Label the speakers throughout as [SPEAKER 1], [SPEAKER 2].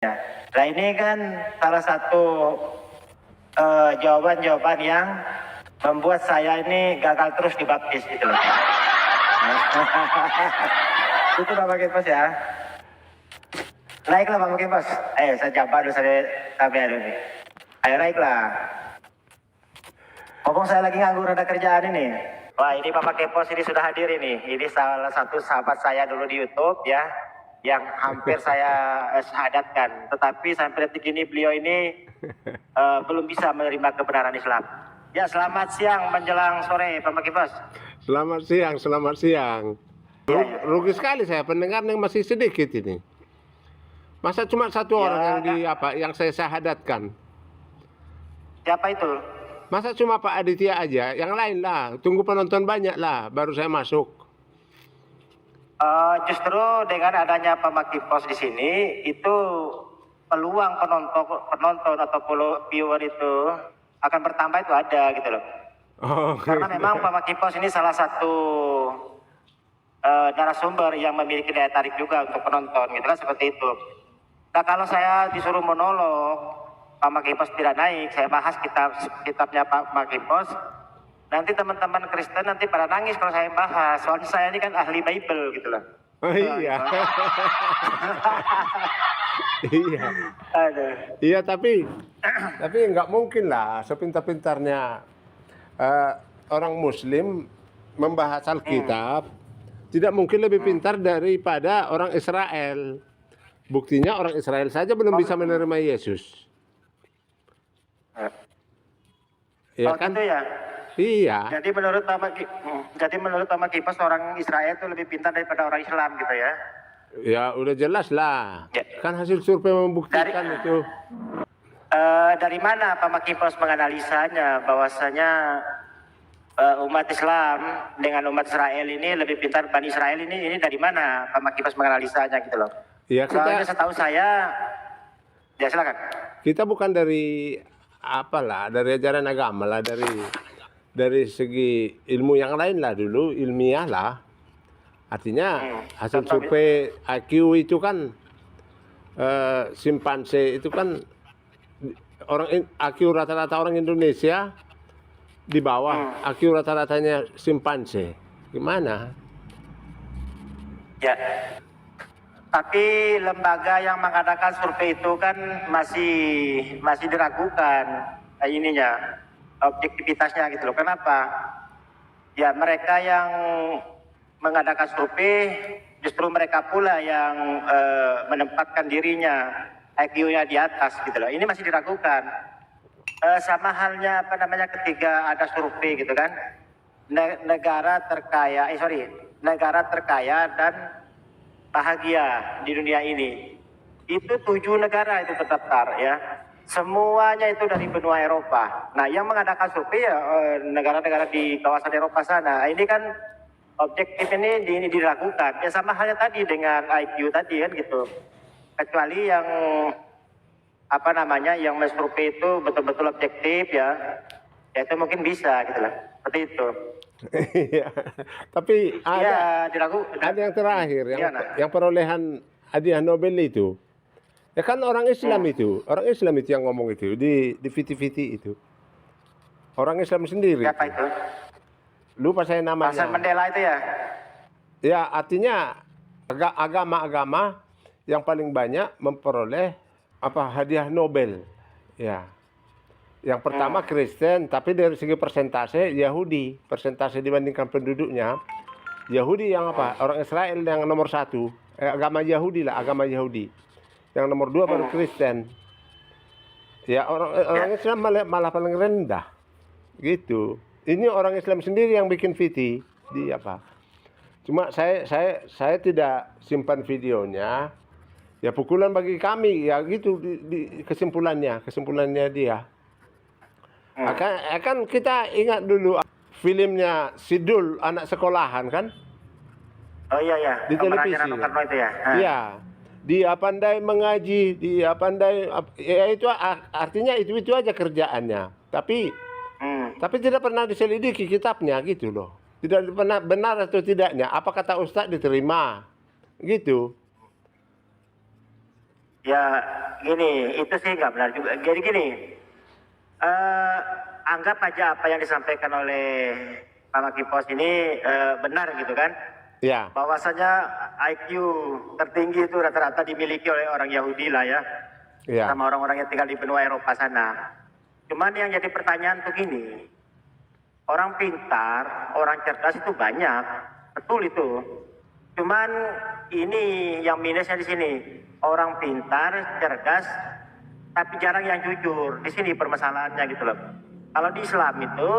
[SPEAKER 1] Nah ini kan salah satu jawaban-jawaban yang membuat saya ini gagal terus dibaptis gitu loh. Itu Bapak Kipos ya. Naiklah Bapak Kipos. Ayo saya jawab dulu sampai hari ini. Ayo naiklah. Ngomong saya lagi nganggur ada kerjaan ini. Wah ini Bapak Kipos ini sudah hadir ini. Ini salah satu sahabat saya dulu di YouTube ya, yang hampir saya syahadatkan. Tetapi sampai detik ini beliau ini belum bisa menerima kebenaran Islam. Ya selamat siang menjelang sore Bapak Kipos.
[SPEAKER 2] Selamat siang, selamat siang. Rugi sekali saya pendengarnya masih sedikit ini. Masa cuma satu orang yang saya syahadatkan?
[SPEAKER 1] Siapa itu?
[SPEAKER 2] Masa cuma Pak Aditya aja? Yang lain lah, tunggu penonton banyak lah, baru saya masuk.
[SPEAKER 1] Justru dengan adanya Pak Kipos di sini, itu peluang penonton atau viewer itu akan bertambah itu ada gitu loh.
[SPEAKER 2] Oh,
[SPEAKER 1] karena memang Pak Kipos ini salah satu narasumber yang memiliki daya tarik juga untuk penonton gitu kan, seperti itu. Nah kalau saya disuruh monolog, Pak Kipos tidak naik, saya bahas kitabnya Pak Kipos, nanti teman-teman Kristen nanti pada nangis kalau saya bahas, soalnya saya ini kan ahli Bible gitu loh.
[SPEAKER 2] Oh iya. Iya.
[SPEAKER 1] Aduh.
[SPEAKER 2] Iya tapi nggak mungkin lah sepintar-pintarnya orang Muslim membahas Alkitab, tidak mungkin lebih pintar daripada orang Israel. Buktinya orang Israel saja belum bisa menerima Yesus. Iya kan?
[SPEAKER 1] Gitu ya?
[SPEAKER 2] Iya.
[SPEAKER 1] Jadi menurut Pak Kipos orang Israel itu lebih pintar daripada orang Islam gitu ya?
[SPEAKER 2] Ya udah jelas lah.
[SPEAKER 1] Ya.
[SPEAKER 2] Kan hasil survei membuktikan itu.
[SPEAKER 1] Dari mana Pak Kipos menganalisanya bahwasanya umat Islam dengan umat Israel ini lebih pintar, Bani Israel ini dari mana Pak Kipos menganalisanya gitu loh?
[SPEAKER 2] Ya
[SPEAKER 1] Soalnya setahu saya, ya silakan.
[SPEAKER 2] Kita bukan dari dari ajaran agama lah, dari segi ilmu yang lain lah dulu, ilmiah lah. Artinya hasil survei IQ itu kan simpanse itu kan IQ rata-rata orang Indonesia di bawah IQ rata-ratanya simpanse. Gimana?
[SPEAKER 1] Ya. Tapi lembaga yang mengadakan survei itu kan masih diragukan objektivitasnya gitu loh. Kenapa? Ya mereka yang mengadakan survei justru mereka pula yang menempatkan dirinya IQ-nya di atas gitu loh. Ini masih diragukan. Sama halnya ketika ada survei gitu kan, negara terkaya dan bahagia di dunia ini. Itu 7 negara itu terdaftar ya. Semuanya itu dari benua Eropa. Nah, yang mengadakan survei ya negara-negara di kawasan Eropa sana. Ini kan objektif ini diragukan. Ya sama halnya tadi dengan IQ tadi kan gitu. Kecuali yang yang mensurvei itu betul-betul objektif ya itu mungkin bisa gitu lah. Seperti itu.
[SPEAKER 2] Iya. Tapi ada yang terakhir yang perolehan hadiah Nobel itu. Ya kan orang Islam itu yang ngomong itu di VT itu. Orang Islam sendiri.
[SPEAKER 1] Siapa itu?
[SPEAKER 2] Lupa saya namanya.
[SPEAKER 1] Nelson Mandela itu ya?
[SPEAKER 2] Ya, artinya agama-agama yang paling banyak memperoleh hadiah Nobel. Ya. Yang pertama Kristen, tapi dari segi persentase Yahudi, persentase dibandingkan penduduknya Yahudi yang orang Israel yang nomor 1, agama Yahudi lah, agama Yahudi. Yang nomor 2 baru Kristen. Ya orang Islam malah paling rendah, gitu. Ini orang Islam sendiri yang bikin VT di Cuma saya tidak simpan videonya. Ya pukulan bagi kami ya gitu di kesimpulannya dia. Akan kita ingat dulu filmnya Sidul anak sekolahan kan?
[SPEAKER 1] Oh iya.
[SPEAKER 2] Di televisi.
[SPEAKER 1] Itu ya.
[SPEAKER 2] Iya. Dia pandai mengaji, dia pandai ya itu artinya itu aja kerjaannya. Tapi tidak pernah diselidiki kitabnya gitu loh. Tidak pernah benar atau tidaknya. Apa kata Ustadz diterima. Gitu.
[SPEAKER 1] Ya, gini, itu sih nggak benar juga. Jadi gini, anggap aja apa yang disampaikan oleh Pak Makipos ini benar gitu kan.
[SPEAKER 2] Ya,
[SPEAKER 1] Bahwasanya IQ tertinggi itu rata-rata dimiliki oleh orang Yahudi lah ya.
[SPEAKER 2] ya,
[SPEAKER 1] Sama orang-orang yang tinggal di benua Eropa sana. Cuman yang jadi pertanyaan tuh gini, orang pintar, orang cerdas itu banyak, betul itu. Cuman ini yang minusnya di sini, orang pintar, cerdas, tapi jarang yang jujur. Di sini permasalahannya gitu loh. Kalau di Islam itu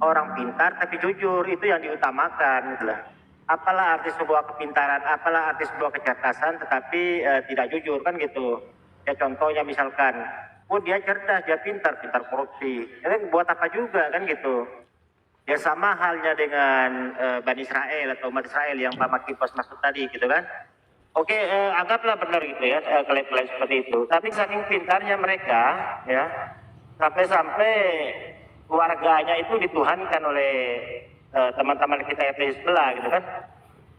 [SPEAKER 1] orang pintar tapi jujur itu yang diutamakan gitu loh. Apalah arti sebuah kepintaran, apalah arti sebuah kecerdasan, tetapi tidak jujur kan gitu. Ya contohnya misalkan, oh dia cerdas, dia pintar, pintar korupsi. Itu buat apa juga kan gitu. Ya sama halnya dengan Bani Israel atau umat Israel yang Pak Makipos maksud tadi gitu kan. Oke, anggaplah benar gitu ya, klaim-klaim seperti itu. Tapi saking pintarnya mereka, ya, sampai-sampai warganya itu dituhankan oleh teman-teman kita yang di sebelah gitu kan.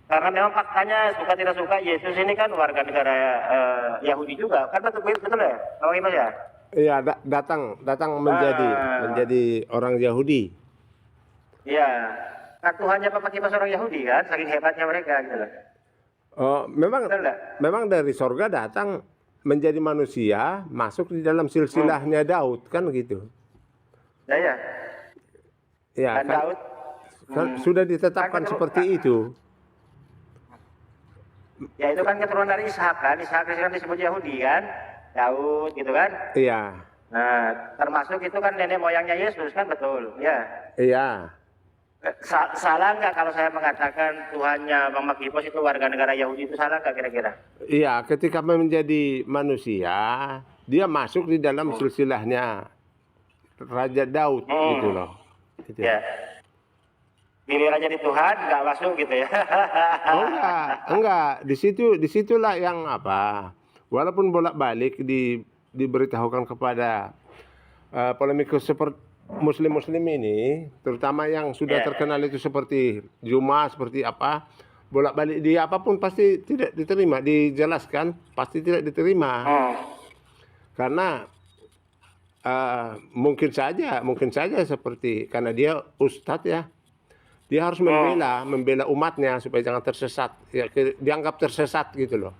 [SPEAKER 1] Karena memang faktanya suka tidak suka Yesus ini kan warga negara Yahudi juga, kan betul ya, Pak Makipos ya.
[SPEAKER 2] iya, datang menjadi orang Yahudi.
[SPEAKER 1] Iya, nah Tuhannya Pak Makipos orang Yahudi kan, saking hebatnya mereka gitu loh.
[SPEAKER 2] Oh, memang
[SPEAKER 1] Betul nggak?
[SPEAKER 2] memang dari sorga datang menjadi manusia, masuk di dalam silsilahnya Daud kan gitu.
[SPEAKER 1] Ya ya.
[SPEAKER 2] Ya,
[SPEAKER 1] Dan
[SPEAKER 2] kan,
[SPEAKER 1] Daud
[SPEAKER 2] sudah ditetapkan
[SPEAKER 1] kan
[SPEAKER 2] seperti itu.
[SPEAKER 1] ya itu kan keturunan dari Ishak kan. Ishak kan disebut Yahudi kan. Daud gitu kan.
[SPEAKER 2] Iya,
[SPEAKER 1] Nah, termasuk itu kan nenek moyangnya Yesus kan betul. Ya.
[SPEAKER 2] iya.
[SPEAKER 1] Salah nggak kalau saya mengatakan Tuhannya Bang Makipos itu warga negara Yahudi itu salah nggak kira-kira?
[SPEAKER 2] Iya, ketika menjadi manusia, dia masuk di dalam silsilahnya Raja Daud gitu loh. Gitu.
[SPEAKER 1] Ya. Giliran jadi Tuhan nggak masuk gitu ya.
[SPEAKER 2] Oh, enggak. Disitulah yang apa? Walaupun bolak-balik diberitahukan kepada polemikus seperti Muslim ini, terutama yang sudah
[SPEAKER 1] Ya.
[SPEAKER 2] terkenal itu seperti Juma, seperti apa, bolak-balik dia apapun pasti tidak diterima, dijelaskan pasti tidak diterima. Karena mungkin saja seperti karena dia ustadz ya, dia harus membela umatnya supaya jangan tersesat, ya, dianggap tersesat gitu loh.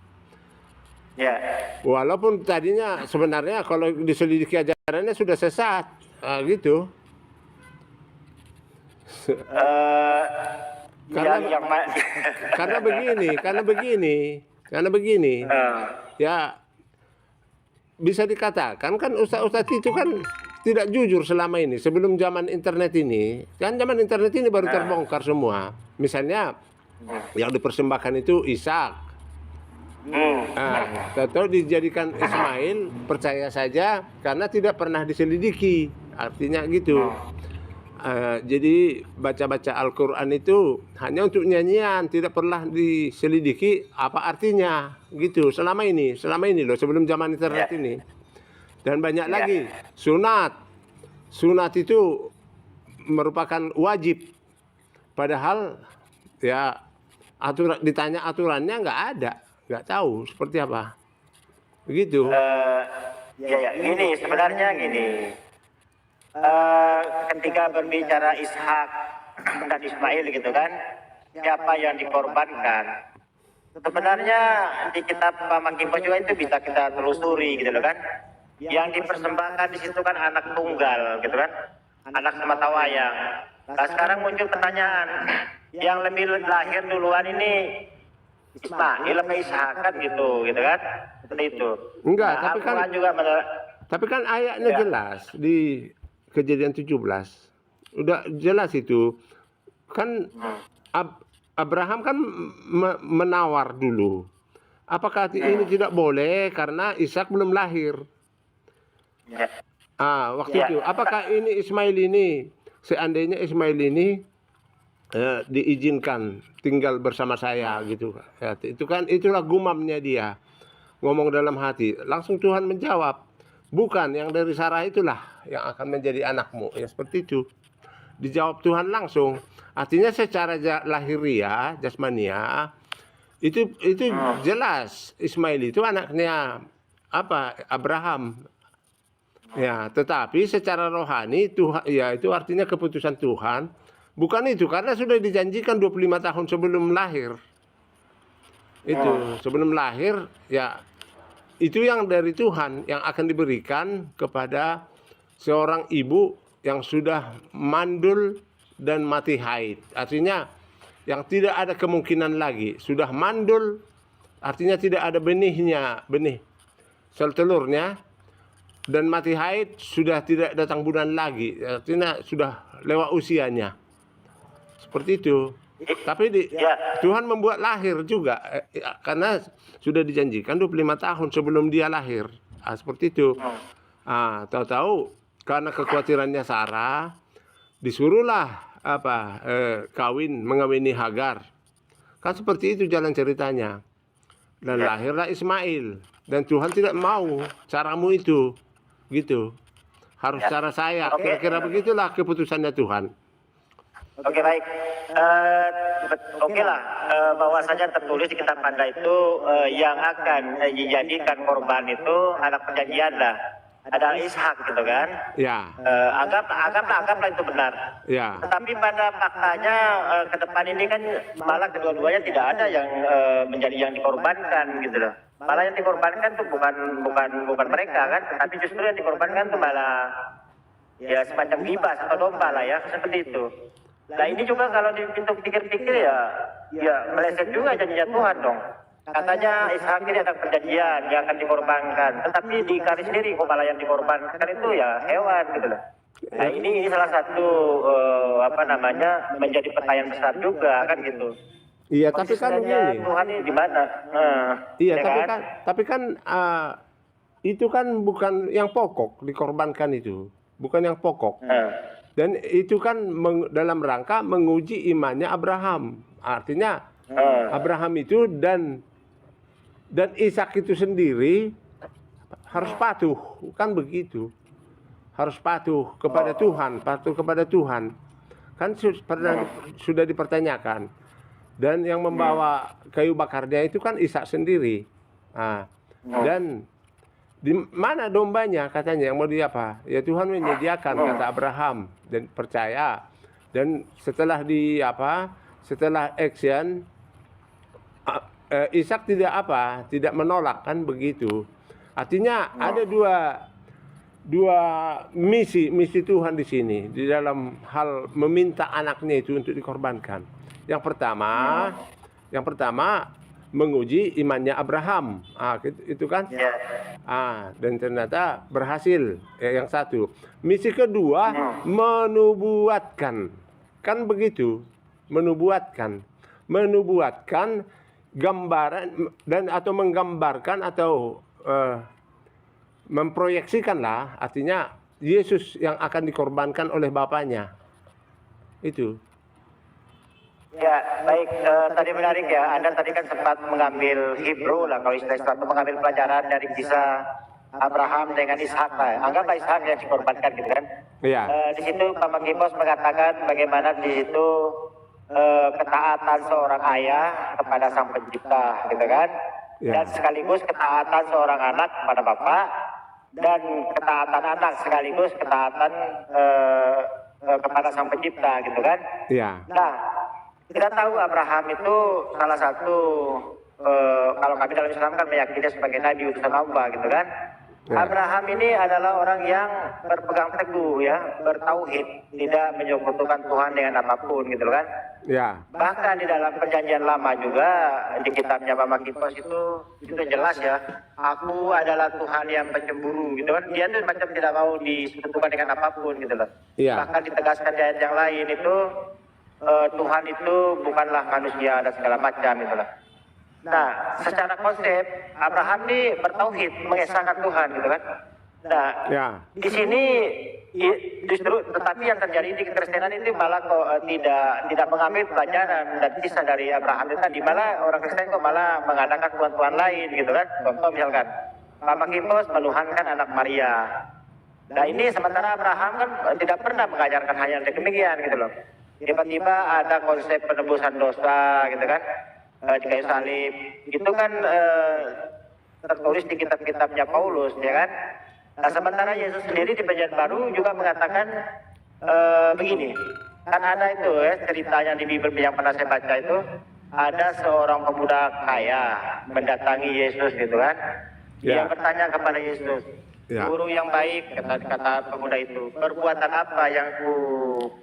[SPEAKER 1] Ya.
[SPEAKER 2] Walaupun tadinya sebenarnya kalau diselidiki ajarannya sudah sesat, gitu. Karena
[SPEAKER 1] yang
[SPEAKER 2] karena begini, ya bisa dikatakan kan ustadz itu kan tidak jujur selama ini. Sebelum zaman internet ini, kan zaman internet ini baru terbongkar semua. Misalnya yang dipersembahkan itu Ishak. Tahu dijadikan Ismail, percaya saja karena tidak pernah diselidiki, artinya gitu. Jadi baca-baca Al-Quran itu hanya untuk nyanyian, tidak pernah diselidiki apa artinya, gitu. Selama ini loh, sebelum zaman internet ini. Dan banyak lagi sunat itu merupakan wajib, padahal ya ditanya aturannya nggak ada. Nggak tahu seperti apa, begitu.
[SPEAKER 1] ya gini sebenarnya gini, ketika berbicara Ishak dan Ismail gitu kan, siapa yang dikorbankan? Sebenarnya di kitab Pak Makipos juga itu bisa kita telusuri gitu loh kan. Yang dipersembahkan di situ kan anak tunggal gitu kan, anak sematawayang. Nah sekarang muncul pertanyaan, yang lebih lahir duluan ini Ismail apa Ishak kan gitu kan, seperti itu.
[SPEAKER 2] Enggak,
[SPEAKER 1] Nah,
[SPEAKER 2] tapi kan ayatnya jelas di Kejadian 17. Udah jelas itu. Kan Abraham kan menawar dulu. Apakah ini tidak boleh karena Ishak belum lahir? Waktu itu apakah ini Ismail ini, seandainya Ismail ini diizinkan tinggal bersama saya gitu ya, itulah gumamnya dia ngomong dalam hati, langsung Tuhan menjawab, bukan, yang dari Sarah itulah yang akan menjadi anakmu, ya seperti itu dijawab Tuhan langsung. Artinya secara lahiriah jasmania Itu jelas Ismail itu anaknya apa? Abraham. Ya, tetapi secara rohani Tuhan ya itu artinya keputusan Tuhan. Bukan itu karena sudah dijanjikan 25 tahun sebelum lahir. Itu sebelum lahir ya itu yang dari Tuhan yang akan diberikan kepada seorang ibu yang sudah mandul dan mati haid. Artinya yang tidak ada kemungkinan lagi. Sudah mandul artinya tidak ada benihnya, benih sel telurnya, dan mati haid sudah tidak datang bulan lagi. Artinya sudah lewat usianya. Seperti itu. Tapi Tuhan membuat lahir juga karena sudah dijanjikan 25 tahun sebelum dia lahir. Seperti itu. Tahu-tahu karena kekhawatirannya Sarah disuruhlah mengawini Hagar. Kan seperti itu jalan ceritanya. Dan lahirlah Ismail. Dan Tuhan tidak mau caramu itu. Gitu. Harus cara saya. Kira-kira begitulah keputusannya Tuhan.
[SPEAKER 1] Oke, baik. Oke lah, bahwasanya tertulis di kitab Anda itu yang akan dijadikan korban itu anak perjanjian lah. Adalah Ishak gitu kan?
[SPEAKER 2] Ya.
[SPEAKER 1] Anggaplah itu benar.
[SPEAKER 2] Ya.
[SPEAKER 1] Tetapi pada faktanya ke depan ini kan malah kedua-duanya tidak ada yang menjadi yang dikorbankan gitu loh. Malah yang dikorbankan tuh bukan mereka kan, tetapi justru yang dikorbankan tuh malah ya semacam gibas atau domba lah ya, seperti itu. Nah ini juga kalau dipikir-pikir ya meleset juga janjinya Tuhan dong. Katanya Ishak ini anak perjanjian yang akan dikorbankan, tetapi di garis sendiri kok malah yang dikorbankan itu ya hewan gitu loh. Nah ini salah satu menjadi pertanyaan besar juga kan gitu.
[SPEAKER 2] Iya, tapi kan begini.
[SPEAKER 1] Tuhan ini di mana?
[SPEAKER 2] Iya,
[SPEAKER 1] ya
[SPEAKER 2] tapi kan itu kan bukan yang pokok dikorbankan itu, bukan yang pokok. Dan itu kan dalam rangka menguji imannya Abraham. Artinya Abraham itu dan Ishak itu sendiri harus patuh, kan begitu. Harus patuh kepada Tuhan, patuh kepada Tuhan. Kan sudah dipertanyakan. Dan yang membawa kayu bakarnya itu kan Ishak sendiri. Dan di mana dombanya katanya yang mau diapa? Ya Tuhan menyediakan kata Abraham dan percaya. Dan setelah setelah action Ishak tidak menolak kan begitu. Artinya ada dua misi Tuhan di sini di dalam hal meminta anaknya itu untuk dikorbankan. Yang pertama menguji imannya Abraham, itu kan, dan ternyata berhasil. Yang satu, misi kedua menubuatkan, kan begitu, menubuatkan gambaran dan atau menggambarkan atau memproyeksikanlah, artinya Yesus yang akan dikorbankan oleh Bapaknya, itu.
[SPEAKER 1] Ya, baik. Tadi menarik ya. Anda tadi kan sempat mengambil Hebrew lah, kalau istilah itu mengambil pelajaran dari kisah Abraham dengan Ishak lah. Anggaplah Ishak yang dikorbankan gitu kan.
[SPEAKER 2] Iya.
[SPEAKER 1] Di situ Pak Magibos mengatakan bagaimana di situ ketaatan seorang ayah kepada sang pencipta gitu kan.
[SPEAKER 2] Ya.
[SPEAKER 1] Dan sekaligus ketaatan seorang anak kepada bapak, dan ketaatan anak sekaligus ketaatan kepada sang pencipta gitu kan.
[SPEAKER 2] Iya.
[SPEAKER 1] Nah, kita tahu Abraham itu salah satu kalau kami dalam Islam kan meyakini sebagai nabi utusan Allah gitu kan. Ya. Abraham ini adalah orang yang berpegang teguh ya, bertauhid, tidak menyekutukan Tuhan dengan apapun gitu kan.
[SPEAKER 2] Ya.
[SPEAKER 1] Bahkan di dalam perjanjian lama juga di kitabnya Pak Makitos itu jelas ya, aku adalah Tuhan yang pencemburu gitu kan. Dia tuh macam tidak mau disekutukan dengan apapun gitu loh.
[SPEAKER 2] Ya.
[SPEAKER 1] Bahkan ditegaskan di ayat yang lain itu Tuhan itu bukanlah manusia dan segala macam itulah. Nah, secara konsep Abraham ini bertauhid, mengesahkan Tuhan gitu kan. Nah,
[SPEAKER 2] Ya.
[SPEAKER 1] di sini justru tetapi yang terjadi di kekristenan itu malah kok tidak mengambil pelajaran dan kisah dari Abraham itu tadi, malah orang Kristen kok malah mengadakan tuhan-tuhan lain gitu kan. Contoh misalkan Pak Makipos menuhankan anak Maria. Nah, ini sementara Abraham kan tidak pernah mengajarkan hal yang demikian gitu loh. Tiba-tiba ada konsep penebusan dosa gitu kan. di kayu salib. Itu kan tertulis di kitab-kitabnya Paulus, ya kan? Nah, sementara Yesus sendiri di Perjanjian Baru juga mengatakan begini. Kan ada itu ceritanya di Bible yang pernah saya baca itu, ada seorang pemuda kaya mendatangi Yesus gitu kan. Dia
[SPEAKER 2] Ya.
[SPEAKER 1] bertanya kepada Yesus,
[SPEAKER 2] Ya.
[SPEAKER 1] guru yang baik, kata pemuda itu, perbuatan apa yang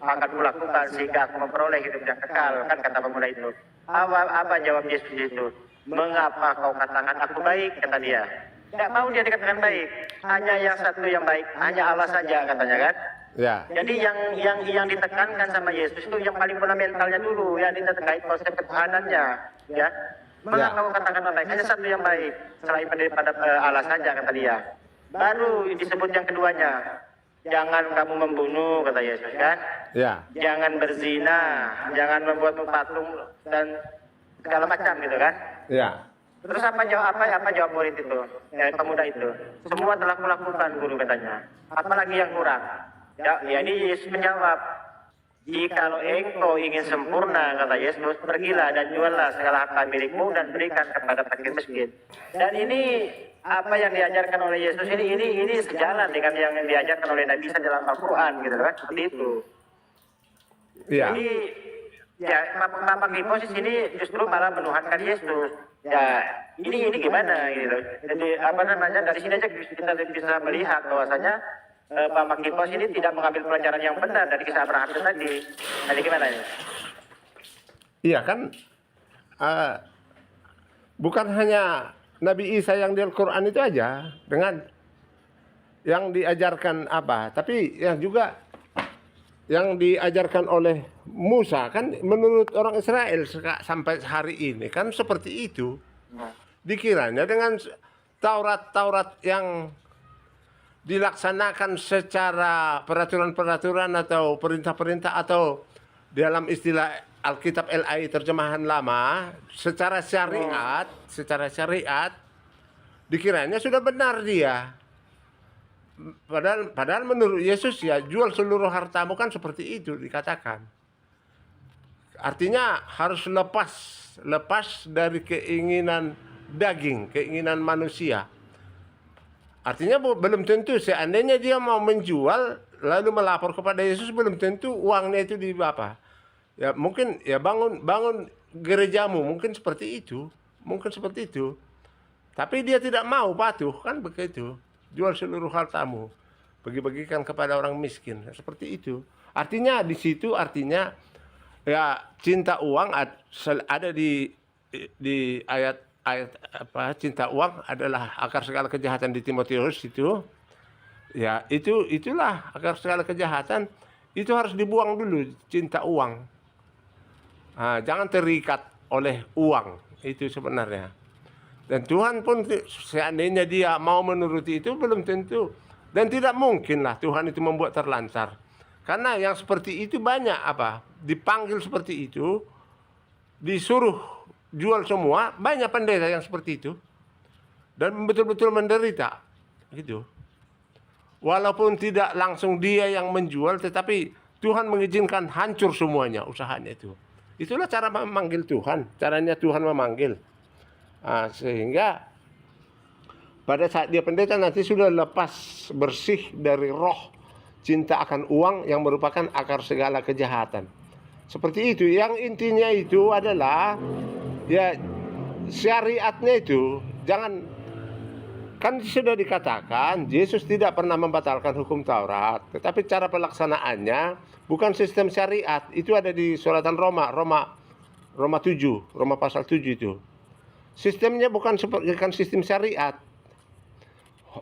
[SPEAKER 1] akan kulakukan sehingga aku memperoleh hidup yang kekal, kan kata pemuda itu. Apa jawab Yesus itu? Mengapa kau katakan aku baik, kata dia. Tidak mau dia dikatakan baik, hanya yang satu yang baik, hanya Allah saja, katanya kan.
[SPEAKER 2] Ya.
[SPEAKER 1] Jadi yang ditekankan sama Yesus itu yang paling fundamentalnya dulu, yang terkait konsep ketuhanannya, ya. Mengapa kau katakan baik? Hanya satu yang baik, selain daripada Allah saja, kata dia. Baru disebut yang keduanya, jangan kamu membunuh, kata Yesus kan.
[SPEAKER 2] Ya.
[SPEAKER 1] Jangan berzina, jangan membuat patung dan segala macam gitu kan.
[SPEAKER 2] Ya.
[SPEAKER 1] Terus apa jawab murid itu, pemuda itu? Semua telah kulakukan, guru, katanya. Apalagi yang kurang? Ya, ini Yesus menjawab, jikalau engkau ingin sempurna, kata Yesus, pergilah dan juallah segala harta milikmu dan berikan kepada fakir miskin. Dan ini apa yang diajarkan oleh Yesus ini sejalan dengan yang diajarkan oleh Nabi Isa dalam Al-Quran, gitu kan? Seperti itu.
[SPEAKER 2] Ya.
[SPEAKER 1] Jadi ya Mama Kripos di sini justru malah menuhankan Yesus. Ya ini gimana gitu. Jadi apa namanya, dari sini aja kita bisa melihat bahwasanya Mama Kripos ini tidak mengambil pelajaran yang benar dari kisah Abraham itu tadi. Jadi gimana ini?
[SPEAKER 2] Iya kan, bukan hanya Nabi Isa yang di Al-Quran itu aja dengan yang diajarkan apa, tapi yang juga yang diajarkan oleh Musa kan menurut orang Israel sampai hari ini kan seperti itu. Dikiranya dengan Taurat yang dilaksanakan secara peraturan-peraturan atau perintah-perintah atau dalam istilah Alkitab LAI terjemahan lama secara syariat dikiranya sudah benar dia. Padahal menurut Yesus ya jual seluruh hartamu kan seperti itu dikatakan. Artinya harus lepas dari keinginan daging, keinginan manusia. Artinya belum tentu seandainya dia mau menjual lalu melapor kepada Yesus, belum tentu uangnya itu di apa. Ya mungkin ya bangun gerejamu, mungkin seperti itu. Tapi dia tidak mau patuh, kan begitu. Jual seluruh hartamu, bagi-bagikan kepada orang miskin, seperti itu. Artinya di situ artinya ya cinta uang ada di ayat apa, cinta uang adalah akar segala kejahatan di Timotius itu. Ya, itulah akar segala kejahatan. Itu harus dibuang dulu, cinta uang. Nah, jangan terikat oleh uang, itu sebenarnya. Dan Tuhan pun seandainya dia mau menuruti itu belum tentu. Dan tidak mungkinlah Tuhan itu membuat terlantar. Karena yang seperti itu banyak apa? Dipanggil seperti itu, disuruh jual semua, banyak pendeta yang seperti itu. Dan betul-betul menderita. Gitu. Walaupun tidak langsung dia yang menjual, tetapi Tuhan mengizinkan hancur semuanya usahanya itu. Itulah cara memanggil Tuhan, caranya Tuhan memanggil. Sehingga pada saat dia pendeta nanti sudah lepas bersih dari roh cinta akan uang yang merupakan akar segala kejahatan. Seperti itu. Yang intinya itu adalah ya syariatnya itu jangan, kan sudah dikatakan Yesus tidak pernah membatalkan hukum Taurat, tetapi cara pelaksanaannya bukan sistem syariat. Itu ada di suratan Roma 7, Roma pasal 7 itu. Sistemnya bukan sistem syariat.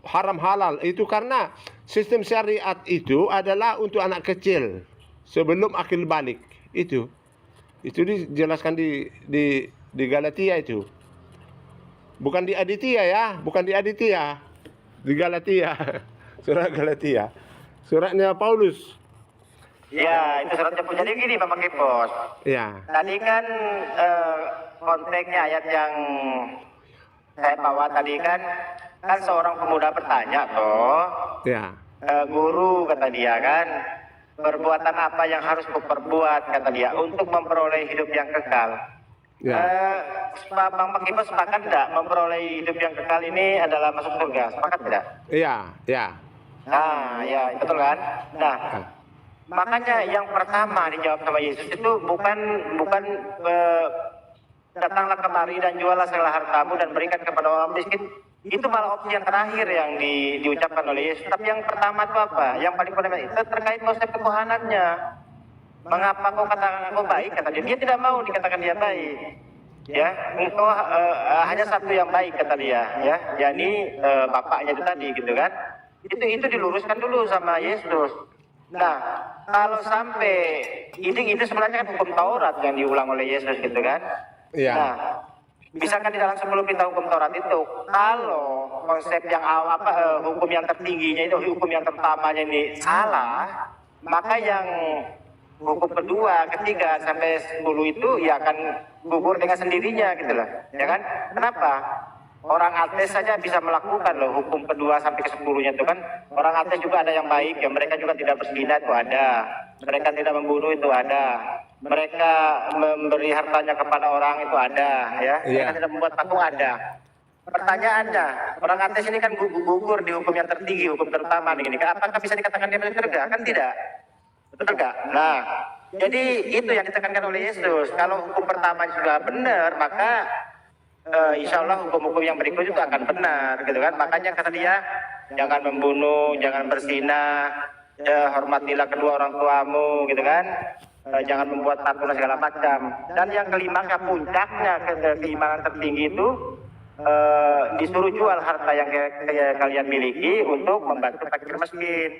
[SPEAKER 2] Haram halal itu karena sistem syariat itu adalah untuk anak kecil sebelum akil balik. Itu dijelaskan di Galatia itu. Bukan di Aditya ya, di Galatia. Surat Galatia. Suratnya Paulus.
[SPEAKER 1] Ya, itu suratnya pun. Jadi gini Bapak Kipos.
[SPEAKER 2] Ya.
[SPEAKER 1] Tadi kan konteksnya ayat yang saya bawa tadi kan seorang pemuda bertanya toh.
[SPEAKER 2] Ya.
[SPEAKER 1] Guru, kata dia kan, perbuatan apa yang harus kuperbuat, kata dia, untuk memperoleh hidup yang kekal.
[SPEAKER 2] Ya.
[SPEAKER 1] Bang Pakibos sepakat tidak memperoleh hidup yang kekal ini adalah masuk surga? Sepakat tidak?
[SPEAKER 2] Iya, ya.
[SPEAKER 1] Nah, ya betul kan? Nah, makanya yang pertama dijawab sama Yesus itu bukan datanglah kemari dan jualah segala hartamu dan berikan kepada orang miskin. Itu malah opsi yang terakhir yang diucapkan oleh Yesus. Tapi yang pertama itu apa? Yang paling penting itu terkait konsep ketuhanannya. Mengapa kau katakan aku baik? Kata dia. Dia tidak mau dikatakan dia baik. Ya, engkau hanya satu yang baik kata dia. Ya, yakni bapaknya itu tadi gitu kan. Itu diluruskan dulu sama Yesus. Nah, kalau sampai ini sebenarnya kan hukum Taurat yang diulang oleh Yesus gitu kan.
[SPEAKER 2] Iya.
[SPEAKER 1] Nah, misalkan di dalam 10 perintah hukum Taurat itu, kalau konsep yang awal hukum yang tertingginya itu hukum yang pertamanya ini salah, maka yang hukum kedua, ketiga sampai 10 itu ya akan gugur dengan sendirinya gitu loh. Ya kan? Kenapa? Orang ateis saja bisa melakukan loh hukum kedua sampai ke 10-nya itu kan. Orang ateis juga ada yang baik, ya mereka juga tidak berzina itu ada. Mereka tidak membunuh itu ada. Mereka memberi hartanya kepada orang itu ada, ya. Mereka tidak membuat patung ada. Pertanyaannya, orang ateis ini kan gugur di hukum yang tertinggi, hukum terutama ini. Apakah bisa dikatakan dia masuk surga? Kan tidak. Betul nggak? Nah, jadi itu yang ditekankan oleh Yesus. Kalau hukum pertama juga benar, maka insya Allah hukum-hukum yang berikut juga akan benar, gitu kan? Makanya kata dia, jangan membunuh, jangan berzina, hormatilah kedua orang tuamu, gitu kan? Jangan membuat patung segala macam. Dan yang kelima, puncaknya keimanan tertinggi itu disuruh jual harta yang kalian miliki untuk membantu fakir miskin.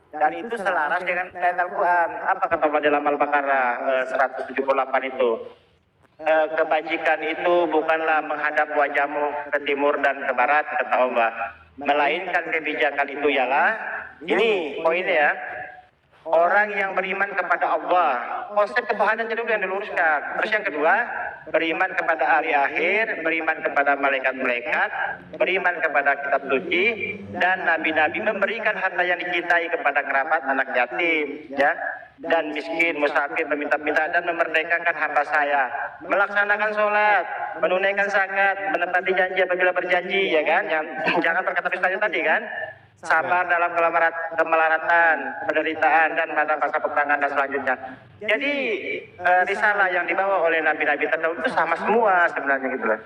[SPEAKER 1] Dan itu selaras dengan ayat Al-Quran. Apa kata Allah dalam Al-Baqarah 178 itu? Kebajikan itu bukanlah menghadap wajahmu ke timur dan ke barat, kata Allah. Melainkan kebijakan itu ialah, ini poinnya ya, orang yang beriman kepada Allah. Konsep ketuhanan dulu yang diluruskan. Terus yang kedua, beriman kepada hari akhir, beriman kepada malaikat-malaikat, beriman kepada kitab suci, dan nabi-nabi, memberikan harta yang dicintai kepada kerabat, anak yatim, ya, dan miskin, musafir, peminta-minta, dan memerdekakan hamba saya, melaksanakan sholat, menunaikan zakat, menepati janji apabila berjanji, ya kan, jangan berkata dusta tadi kan, sabar dalam kemelaratan, penderitaan, dan pada masa peperangan dan selanjutnya. Jadi risalah yang dibawa oleh nabi-nabi terdahulu itu sama semua sebenarnya gitu loh.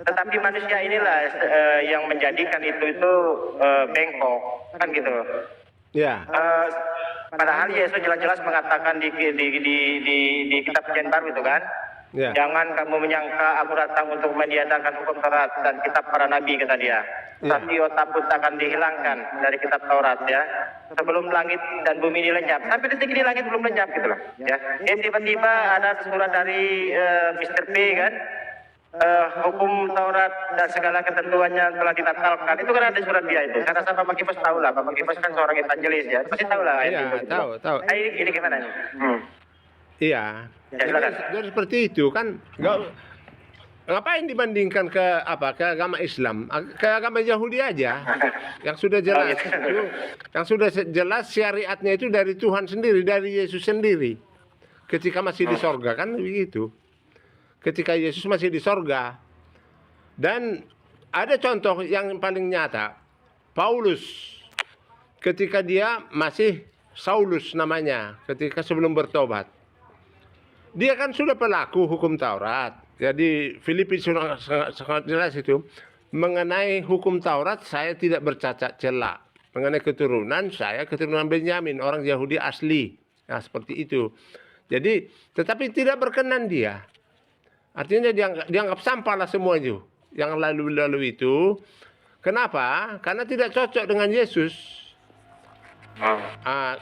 [SPEAKER 1] Tetapi manusia inilah yang menjadikan itu bengkok, kan gitu.
[SPEAKER 2] Ya.
[SPEAKER 1] Padahal Yesus jelas-jelas mengatakan di kitab Perjanjian Baru itu kan,
[SPEAKER 2] Ya.
[SPEAKER 1] jangan kamu menyangka aku datang untuk meniadakan hukum Taurat dan kitab para nabi, kata dia. Tapi otakmu akan dihilangkan dari kitab Taurat, ya. Sebelum langit dan bumi ini lenyap. Sampai detik ini langit belum lenyap gitu loh. Ya. Tiba-tiba ada surat dari Mr. P kan. Hukum Taurat dan segala ketentuannya telah dibatalkan. Itu kan ada surat dia itu. Saya rasa Pak Makibos tahu lah. Pak Makibos kan seorang evangelis ya. Pasti tahu lah.
[SPEAKER 2] Iya, tahu.
[SPEAKER 1] Ini gimana nih?
[SPEAKER 2] Iya.
[SPEAKER 1] Ya, silakan.
[SPEAKER 2] Jadi seperti itu kan, ngapain dibandingkan ke agama Islam, ke agama Yahudi aja, yang sudah jelas itu, yang sudah jelas syariatnya itu dari Tuhan sendiri, dari Yesus sendiri, ketika masih di sorga kan begitu, ketika Yesus masih di sorga. Dan ada contoh yang paling nyata, Paulus, ketika dia masih Saulus namanya, ketika sebelum bertobat. Dia kan sudah pelaku hukum Taurat. Jadi Filipi sangat jelas itu. Mengenai hukum Taurat saya tidak bercacat celah. Mengenai keturunan saya keturunan Benyamin, orang Yahudi asli. Nah, seperti itu. Jadi tetapi tidak berkenan dia. Artinya dianggap sampah lah semua itu. Yang lalu-lalu itu. Kenapa? Karena tidak cocok dengan Yesus.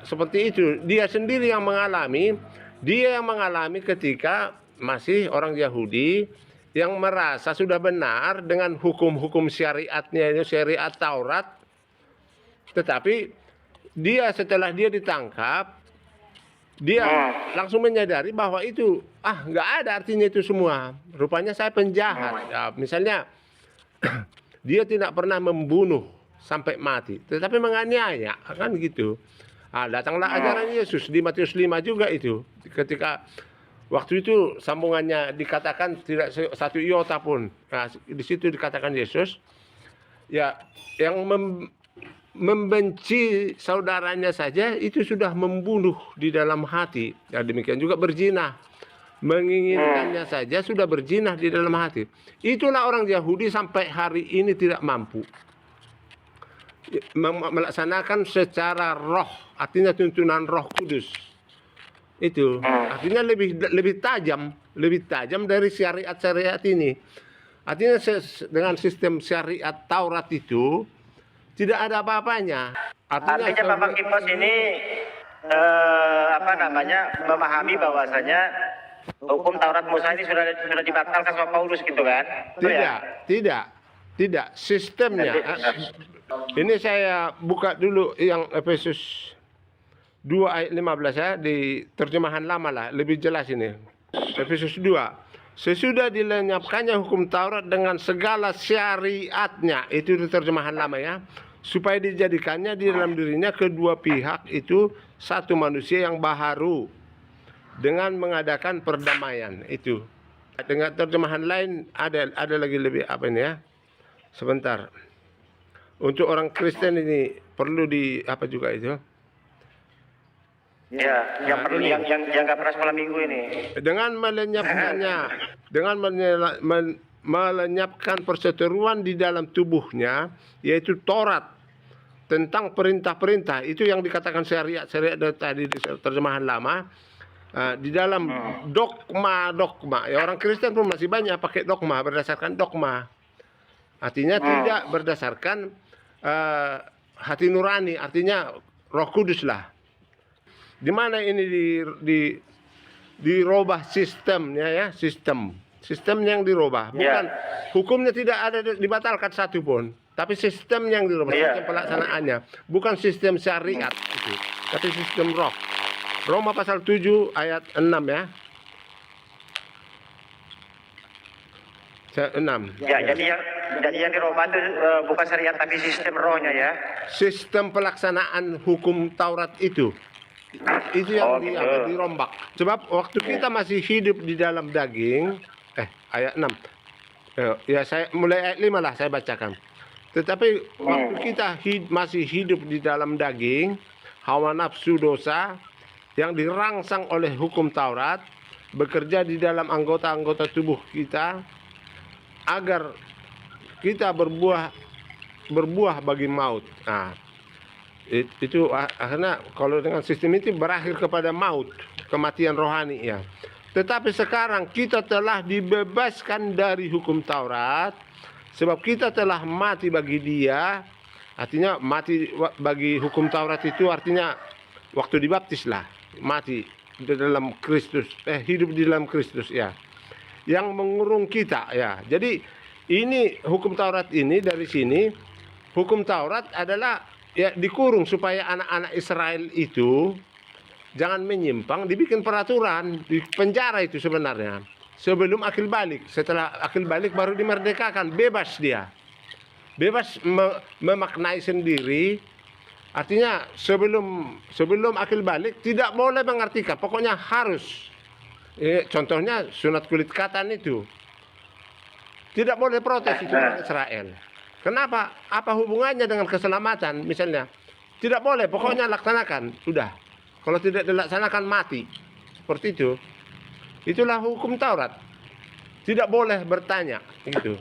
[SPEAKER 2] Seperti itu. Dia sendiri yang mengalami. Dia yang mengalami ketika masih orang Yahudi yang merasa sudah benar dengan hukum-hukum syariatnya, syariat Taurat. Tetapi dia setelah dia ditangkap, dia langsung menyadari bahwa itu nggak ada artinya itu semua. Rupanya saya penjahat. Ya, misalnya dia tidak pernah membunuh sampai mati, tetapi menganiaya, kan gitu. Datanglah ajaran Yesus di Matius 5 juga itu. Ketika Waktu itu sambungannya dikatakan tidak satu iota pun. Nah, di situ dikatakan Yesus, ya yang membenci saudaranya saja itu sudah membunuh di dalam hati. Ya, demikian juga berzina. Menginginkannya saja sudah berzina di dalam hati. Itulah orang Yahudi sampai hari ini tidak mampu melaksanakan secara roh, artinya tuntunan Roh Kudus. Itu artinya lebih tajam dari syariat ini. Artinya dengan sistem syariat Taurat itu tidak ada apa-apanya.
[SPEAKER 1] Artinya Bapak Kipos ini memahami bahwasanya hukum Taurat Musa ini sudah dibatalkan sama Paulus gitu kan?
[SPEAKER 2] Tidak. Sistemnya. Ini saya buka dulu yang Efesus 2 ayat 15 ya, di terjemahan lama lah, lebih jelas ini. Efesus 2. Sesudah dilenyapkannya hukum Taurat dengan segala syariatnya, itu di terjemahan lama ya, supaya dijadikannya di dalam dirinya kedua pihak itu satu manusia yang baharu dengan mengadakan perdamaian. Itu. Dengan terjemahan lain ada lagi lebih apa ini ya? Sebentar. Untuk orang Kristen ini perlu di apa juga itu?
[SPEAKER 1] Ya, yang perlu yang nggak pernah sekolah minggu ini.
[SPEAKER 2] Dengan melenyapkannya, dengan melenyapkan perseteruan di dalam tubuhnya, yaitu Taurat tentang perintah-perintah, itu yang dikatakan syariat tadi di terjemahan lama. Di dalam dogma, ya orang Kristen pun masih banyak pakai dogma, berdasarkan dogma. Artinya tidak berdasarkan hati nurani, artinya Roh Kudus lah. Di mana ini dirubah sistemnya ya, sistem yang dirubah, bukan hukumnya tidak ada dibatalkan satu pun, tapi sistem yang dirubah, sistem pelaksanaannya, bukan sistem syariat itu, tapi sistem roh. Roma pasal 7 ayat 6 ya. 6.
[SPEAKER 1] Ya, jadi yang dirubah itu bukan syariat tapi sistem rohnya ya.
[SPEAKER 2] Sistem pelaksanaan hukum Taurat itu yang dirombak. Sebab waktu kita masih hidup di dalam daging, ayat 6. Ya saya mulai ayat 5 lah saya bacakan. Tetapi waktu kita masih hidup di dalam daging, hawa nafsu dosa yang dirangsang oleh hukum Taurat bekerja di dalam anggota-anggota tubuh kita agar kita berbuah bagi maut. Nah, itu akhirnya kalau dengan sistem itu berakhir kepada maut, kematian rohani ya. Tetapi sekarang kita telah dibebaskan dari hukum Taurat sebab kita telah mati bagi Dia. Artinya mati bagi hukum Taurat itu artinya waktu dibaptis lah, mati di dalam Kristus, hidup di dalam Kristus ya. Yang mengurung kita ya. Jadi ini hukum Taurat ini dari sini, hukum Taurat adalah ya dikurung supaya anak-anak Israel itu jangan menyimpang, dibikin peraturan, di penjara itu sebenarnya. Sebelum akil balik, setelah akil balik baru dimerdekakan, bebas dia. Bebas memaknai sendiri. Artinya sebelum akil balik tidak boleh mengartikan, pokoknya harus. Contohnya sunat kulit katan itu. Tidak boleh protes itu orang Israel. Kenapa? Apa hubungannya dengan keselamatan misalnya? Tidak boleh, pokoknya laksanakan. Sudah. Kalau tidak dilaksanakan mati. Seperti itu. Itulah hukum Taurat. Tidak boleh bertanya gitu.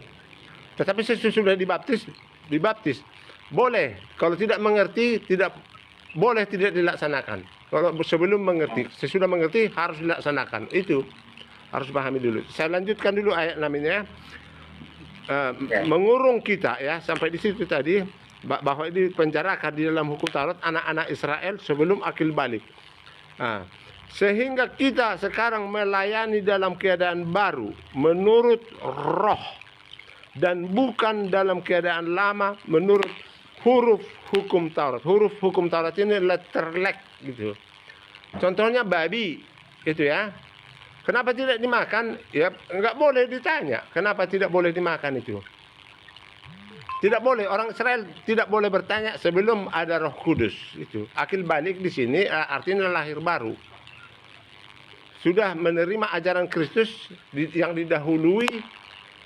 [SPEAKER 2] Tetapi sesudah dibaptis. Boleh. Kalau tidak mengerti, tidak boleh tidak dilaksanakan. Kalau sebelum mengerti, sesudah mengerti harus dilaksanakan. Itu harus pahami dulu. Saya lanjutkan dulu ayat 6 ini ya. Mengurung kita ya sampai di situ tadi bahwa ini penjarakan di dalam hukum Taurat anak-anak Israel sebelum akil balik. Sehingga kita sekarang melayani dalam keadaan baru menurut roh dan bukan dalam keadaan lama menurut huruf hukum Taurat. Huruf hukum Taurat ini letterlek gitu. Contohnya babi gitu ya. Kenapa tidak dimakan? Ya enggak boleh ditanya. Kenapa tidak boleh dimakan itu? Tidak boleh, orang Israel tidak boleh bertanya sebelum ada Roh Kudus itu. Akil balik di sini artinya lahir baru. sudah menerima ajaran Kristus yang didahului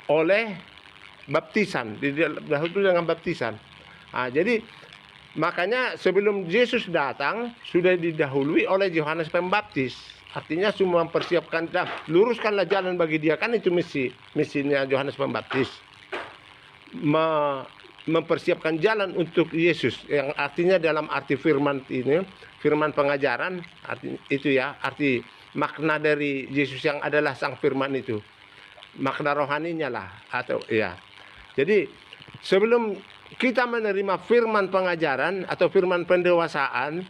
[SPEAKER 2] oleh baptisan, didahului dengan baptisan. Nah, jadi makanya sebelum Yesus datang sudah didahului oleh Yohanes Pembaptis. Artinya semua mempersiapkan, luruskanlah jalan bagi dia, kan itu misinya Yohanes Pembaptis. Mempersiapkan jalan untuk Yesus, yang artinya dalam arti firman ini, firman pengajaran, itu ya, arti makna dari Yesus yang adalah sang firman itu, makna rohaninya lah, atau ya. Jadi sebelum kita menerima firman pengajaran atau firman pendewasaan,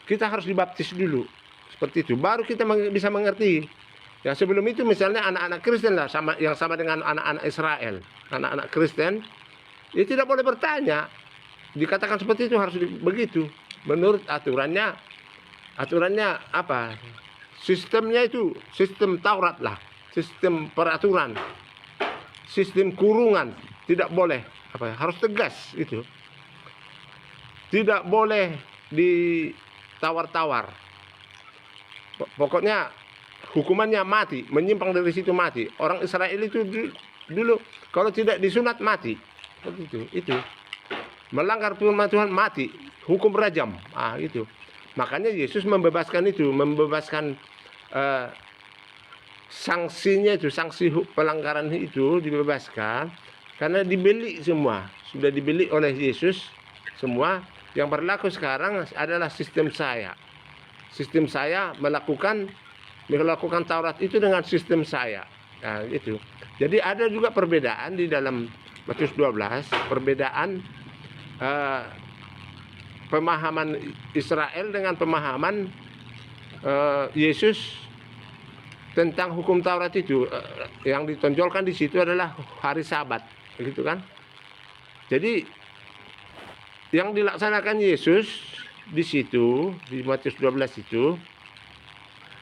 [SPEAKER 2] kita harus dibaptis dulu, seperti itu, baru kita bisa mengerti. Ya, sebelum itu misalnya anak-anak Kristen lah, yang sama dengan anak-anak Israel, anak-anak Kristen, ya tidak boleh bertanya. Dikatakan seperti itu, harus begitu. Menurut aturannya apa? Sistemnya itu sistem Taurat lah, sistem peraturan, sistem kurungan. Tidak boleh, harus tegas itu. Tidak boleh ditawar-tawar. Pokoknya hukumannya mati, menyimpang dari situ mati. Orang Israel itu dulu kalau tidak disunat mati. Itu melanggar firman Tuhan mati, hukum rajam. Itu makanya Yesus membebaskan itu, membebaskan sanksinya itu, sanksi pelanggaran itu dibebaskan karena dibeli semua, sudah dibeli oleh Yesus semua. Yang berlaku sekarang adalah sistem saya melakukan Taurat itu dengan sistem saya. Nah, itu. Jadi ada juga perbedaan di dalam Matius 12, perbedaan pemahaman Israel dengan pemahaman Yesus tentang hukum Taurat itu. Yang ditonjolkan di situ adalah hari Sabat, begitu kan? Jadi yang dilaksanakan Yesus di situ di Matius 12 itu,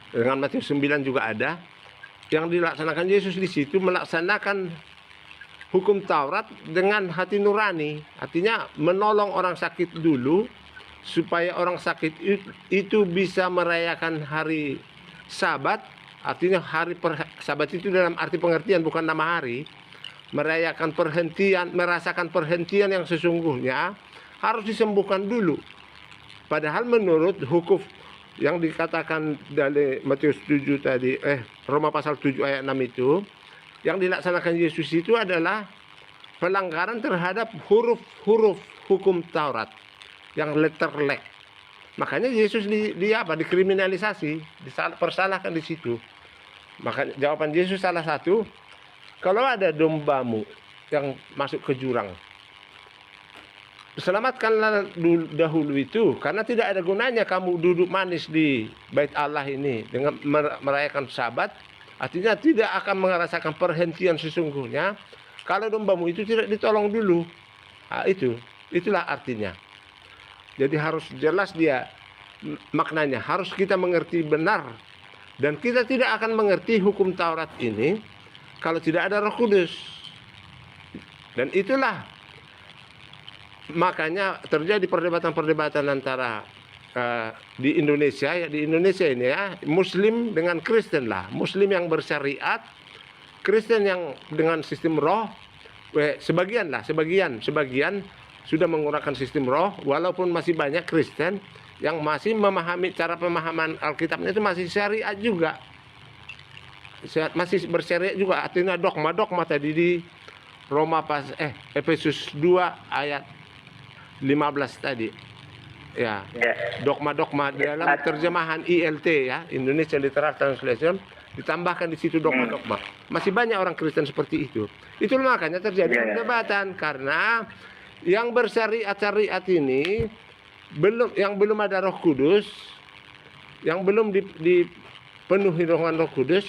[SPEAKER 2] dengan Matius 9 juga ada. Yang dilaksanakan Yesus di situ melaksanakan hukum Taurat dengan hati nurani. Artinya menolong orang sakit dulu, supaya orang sakit itu bisa merayakan hari Sabat. Artinya hari Sabat itu dalam arti pengertian, bukan nama hari. Merayakan perhentian, merasakan perhentian yang sesungguhnya, harus disembuhkan dulu. Padahal menurut hukum yang dikatakan dari Matius 7 tadi, Roma pasal 7 ayat 6 itu, yang dilaksanakan Yesus itu adalah pelanggaran terhadap huruf-huruf hukum Taurat, yang letterlek. Makanya Yesus dikriminalisasi, dipersalahkan di situ. Maka jawaban Yesus salah satu, kalau ada dombamu yang masuk ke jurang, selamatkanlah dahulu itu, karena tidak ada gunanya kamu duduk manis di bait Allah ini dengan merayakan Sabat. Artinya tidak akan merasakan perhentian sesungguhnya kalau dombamu itu tidak ditolong dulu. Itulah artinya. Jadi harus jelas dia maknanya, harus kita mengerti benar. Dan kita tidak akan mengerti hukum Taurat ini kalau tidak ada Roh Kudus. Dan itulah makanya terjadi perdebatan-perdebatan antara di Indonesia ini ya, Muslim dengan Kristen lah. Muslim yang bersyariat, Kristen yang dengan sistem roh. Sebagian sudah menggunakan sistem roh, walaupun masih banyak Kristen yang masih memahami cara pemahaman Alkitabnya itu masih syariat juga. Masih bersyariat juga, artinya dogma tadi di Roma Efesus 2 ayat 15 tadi. Ya. Dogma dalam terjemahan ILT ya, Indonesian Literal Translation, ditambahkan di situ dogma. Masih banyak orang Kristen seperti itu. Itu makanya terjadi perdebatan karena yang bersyariat ini yang belum ada Roh Kudus, yang belum dipenuhi dengan Roh Kudus,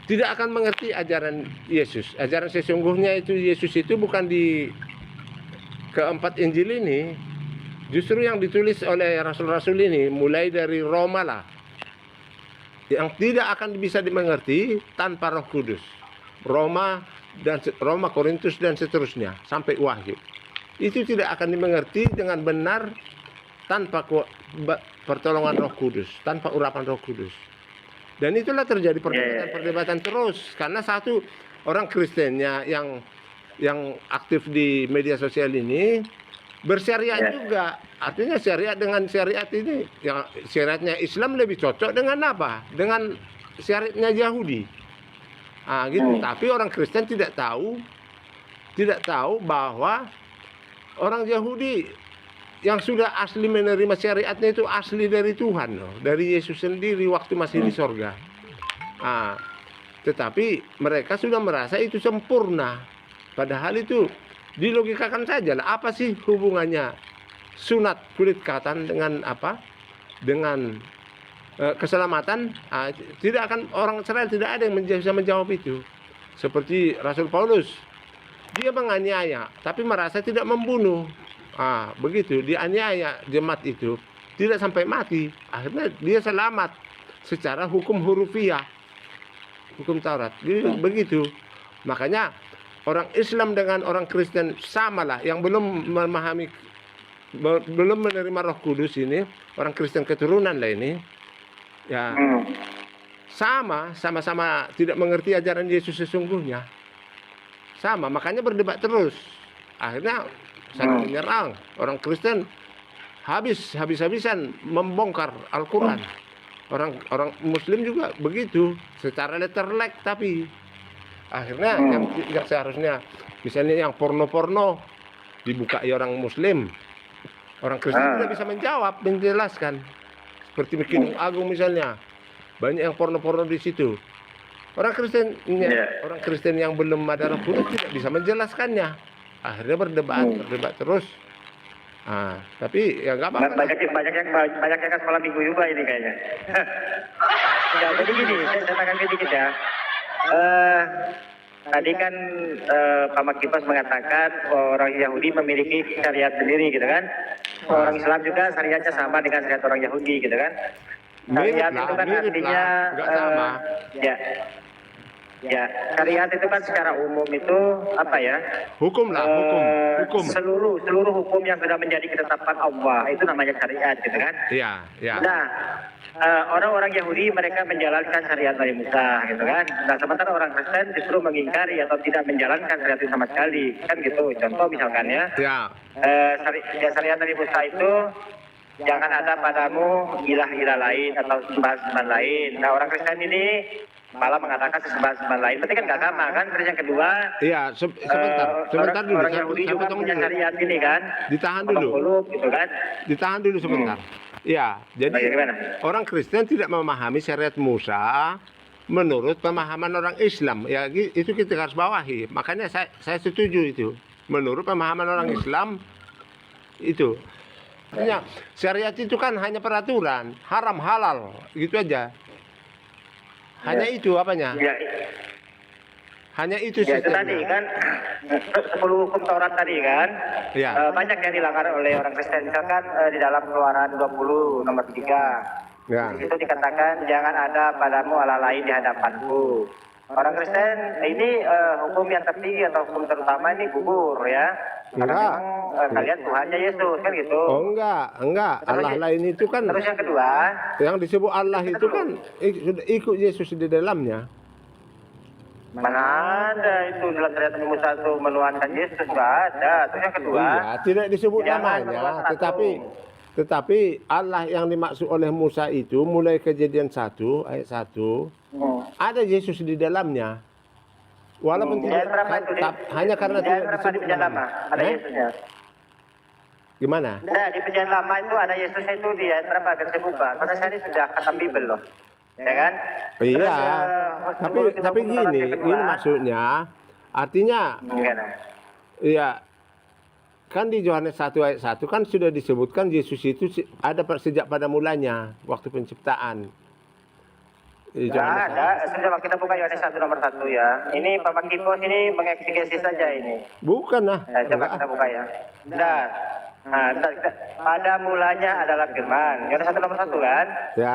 [SPEAKER 2] tidak akan mengerti ajaran Yesus. Ajaran sesungguhnya itu Yesus itu bukan di keempat Injil ini, justru yang ditulis oleh rasul-rasul ini, mulai dari Roma lah, yang tidak akan bisa dimengerti tanpa Roh Kudus. Roma, Korintus dan seterusnya sampai Wahyu. Itu tidak akan dimengerti dengan benar tanpa pertolongan Roh Kudus, tanpa urapan Roh Kudus. Dan itulah terjadi perdebatan terus karena satu orang Kristennya yang aktif di media sosial ini bersyariat juga. Artinya syariat dengan syariat ini, yang syariatnya Islam lebih cocok dengan apa? Dengan syariatnya Yahudi. Gitu. Tapi orang Kristen tidak tahu bahwa orang Yahudi yang sudah asli menerima syariatnya itu asli dari Tuhan loh, dari Yesus sendiri waktu masih di sorga. Tetapi mereka sudah merasa itu sempurna. Padahal itu dilogikakan saja lah, apa sih hubungannya sunat kulit katan dengan apa? Dengan keselamatan. Tidak akan, orang Israel tidak ada yang bisa menjawab itu. Seperti Rasul Paulus, dia menganiaya tapi merasa tidak membunuh. Begitu dianiaya jemaat itu tidak sampai mati, akhirnya dia selamat secara hukum hurufiah, hukum Taurat. Begitu. Makanya orang Islam dengan orang Kristen samalah, yang belum memahami, belum menerima Roh Kudus ini, orang Kristen keturunan lah ini, ya sama-sama tidak mengerti ajaran Yesus sesungguhnya. Sama, makanya berdebat terus. Akhirnya saling menyerang. Orang Kristen habis-habisan membongkar Al-Quran. Orang Muslim juga begitu, secara letterlek. Tapi akhirnya yang seharusnya, misalnya yang porno-porno dibuka orang Muslim, orang Kristen tidak bisa menjawab, menjelaskan. Seperti Masjidil Agung misalnya, banyak yang porno-porno di situ. Orang Kristen yang belum ada Roh Kudus tidak bisa menjelaskannya. Akhirnya berdebat terus. Tapi ya nggak apa-apa.
[SPEAKER 1] Banyak yang sekolah minggu juga ini kayaknya. Ya, jadi gini, saya katakan sedikit ya. Tadi kan Pak Makipas mengatakan orang Yahudi memiliki syariat sendiri gitu kan. Orang Islam juga syariatnya sama dengan syariat orang Yahudi gitu kan. Syariat itu kan artinya ya, syariat itu kan secara umum itu apa ya?
[SPEAKER 2] Hukum.
[SPEAKER 1] Seluruh hukum yang sudah menjadi ketetapan Allah itu namanya syariat gitu kan.
[SPEAKER 2] Iya.
[SPEAKER 1] Nah, orang-orang Yahudi mereka menjalankan syariat Nabi Musa gitu kan. Nah, sementara orang Kristen justru mengingkari atau tidak menjalankan syariat itu sama sekali kan gitu. Contoh misalkan ya. Syariat Nabi Musa itu jangan ada padamu ilah-ilah lain atau sembahan-sembahan lain. Nah, orang Kristen ini malah mengatakan sembahan-sembahan lain. Berarti kan nggak sama kan. Terus yang kedua, sebentar dulu. Orang Yahudi juga punya syariat ini kan.
[SPEAKER 2] Ditahan dulu.
[SPEAKER 1] Gitu kan.
[SPEAKER 2] Ditahan dulu sebentar. Ya, jadi orang Kristen tidak memahami syariat Musa menurut pemahaman orang Islam. Ya, itu kita harus bawahi. Makanya saya setuju itu. Menurut pemahaman orang Islam itu. Artinya syariat itu kan hanya peraturan, haram halal, gitu aja. Hanya itu apanya? Hanya itu
[SPEAKER 1] ya, itu tadi kan 10 hukum Taurat tadi kan. Banyak yang dilanggar oleh orang Kristen. Misalkan di dalam Keluaran 20 nomor 3. Itu dikatakan jangan ada padamu Allah lain di hadapanku. Orang Kristen ini hukum yang tertinggi atau hukum terutama ini gugur ya. Karena kalian Tuhannya Yesus kan gitu.
[SPEAKER 2] Oh enggak. Allah lain itu kan.
[SPEAKER 1] Terus yang kedua,
[SPEAKER 2] yang disebut Allah itu kan sudah ikut Yesus di dalamnya.
[SPEAKER 1] Mana ada itu dalam syariat Musa itu menuhankan Yesus, nggak ada. Terus yang kedua,
[SPEAKER 2] tidak disebut namanya, tetapi Allah yang dimaksud oleh Musa itu mulai Kejadian 1 ayat 1 ada Yesus di dalamnya. Walaupun hanya karena tidak disebut nama.
[SPEAKER 1] Ada Yesusnya.
[SPEAKER 2] Gimana?
[SPEAKER 1] Nah, di Perjanjian Lama itu ada Yesusnya itu di ayat berapa? Versi buka. Karena saya ini sudah khatam Bible loh. Ya kan?
[SPEAKER 2] Iya. Tapi gini maksudnya, artinya iya, kan di Yohanes 1 ayat 1 kan sudah disebutkan Yesus itu ada sejak pada mulanya waktu penciptaan.
[SPEAKER 1] Ada, sudah kita buka Yohanes 1 nomor 1 ya. Ini Bapak Kipos ini mengeksegesi saja ini.
[SPEAKER 2] Bukan lah.
[SPEAKER 1] Coba kita buka ya. Pada mulanya adalah firman. Yohanes 1 nomor 1 kan.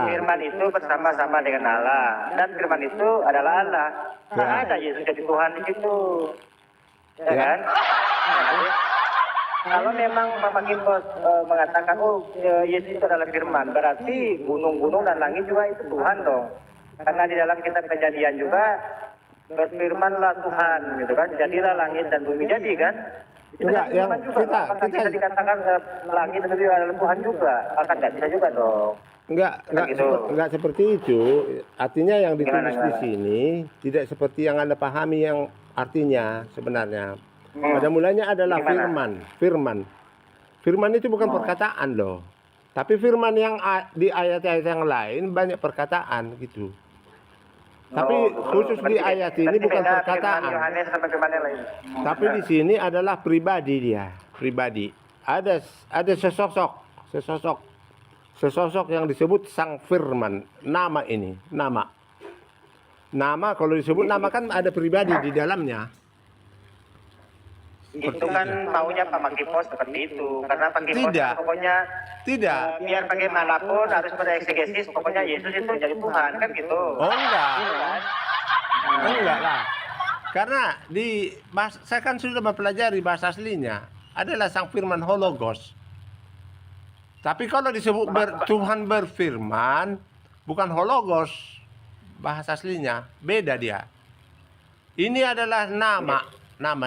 [SPEAKER 1] Firman itu bersama-sama dengan Allah. Dan firman itu adalah Allah. Ada Yesus jadi Tuhan di situ. Ya kan? Kalau memang Bapak Kipos mengatakan Yesus itu adalah firman, berarti gunung-gunung dan langit juga itu Tuhan dong. Karena di dalam kitab Kejadian juga berfirmanlah Tuhan gitu kan, jadilah langit dan bumi jadi kan. Itu
[SPEAKER 2] Enggak,
[SPEAKER 1] kan
[SPEAKER 2] yang
[SPEAKER 1] firman juga. Apakah bisa dikatakan langit itu adalah Tuhan juga? Akan nggak bisa juga dong. Gitu.
[SPEAKER 2] Enggak seperti itu. Artinya yang ditulis di
[SPEAKER 1] Gimana?
[SPEAKER 2] sini tidak seperti yang Anda pahami yang artinya sebenarnya. Pada mulanya adalah
[SPEAKER 1] Gimana?
[SPEAKER 2] firman. Firman itu bukan perkataan loh. Tapi firman yang di ayat-ayat yang lain banyak perkataan gitu. Tapi khusus di ayat ini bukan perkataan.
[SPEAKER 1] Yohanes sama firman yang lain.
[SPEAKER 2] Tapi di sini adalah pribadi dia, pribadi. Ada sesosok yang disebut Sang Firman. Nama ini, nama. Nama kalau disebut nama kan ada pribadi di dalamnya.
[SPEAKER 1] Itu kan maunya Pak Makipos seperti itu. Karena Pak Makipos
[SPEAKER 2] Tidak.
[SPEAKER 1] pokoknya
[SPEAKER 2] Tidak.
[SPEAKER 1] biar bagaimanapun harus pada eksegesis. Pokoknya Yesus itu jadi Tuhan kan gitu.
[SPEAKER 2] Oh enggak.
[SPEAKER 1] Iya kan?
[SPEAKER 2] Enggak lah. Karena saya kan sudah mempelajari bahasa aslinya adalah Sang Firman Hologos. Tapi kalau disebut Tuhan berfirman bukan Hologos bahasa aslinya, beda dia. Ini adalah nama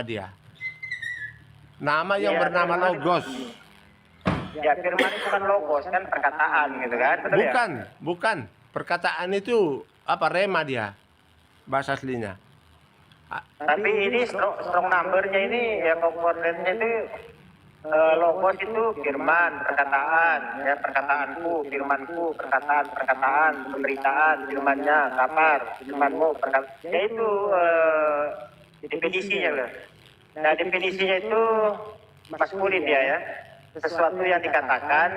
[SPEAKER 2] dia. Nama yang
[SPEAKER 1] Ya,
[SPEAKER 2] bernama
[SPEAKER 1] firman
[SPEAKER 2] Logos.
[SPEAKER 1] Ya firman itu kan logos kan perkataan gitu kan. Betul ya?
[SPEAKER 2] Bukan. Perkataan itu apa rema dia bahasa aslinya.
[SPEAKER 1] Tapi ini strong numbernya ini ya komponennya itu logos itu firman, perkataan, ya perkataanku, firmanku, perkataan, pemberitaan, firmannya, kabar, firmanmu, ya itu definisinya loh. Nah definisinya itu maskulin dia ya, sesuatu yang dikatakan,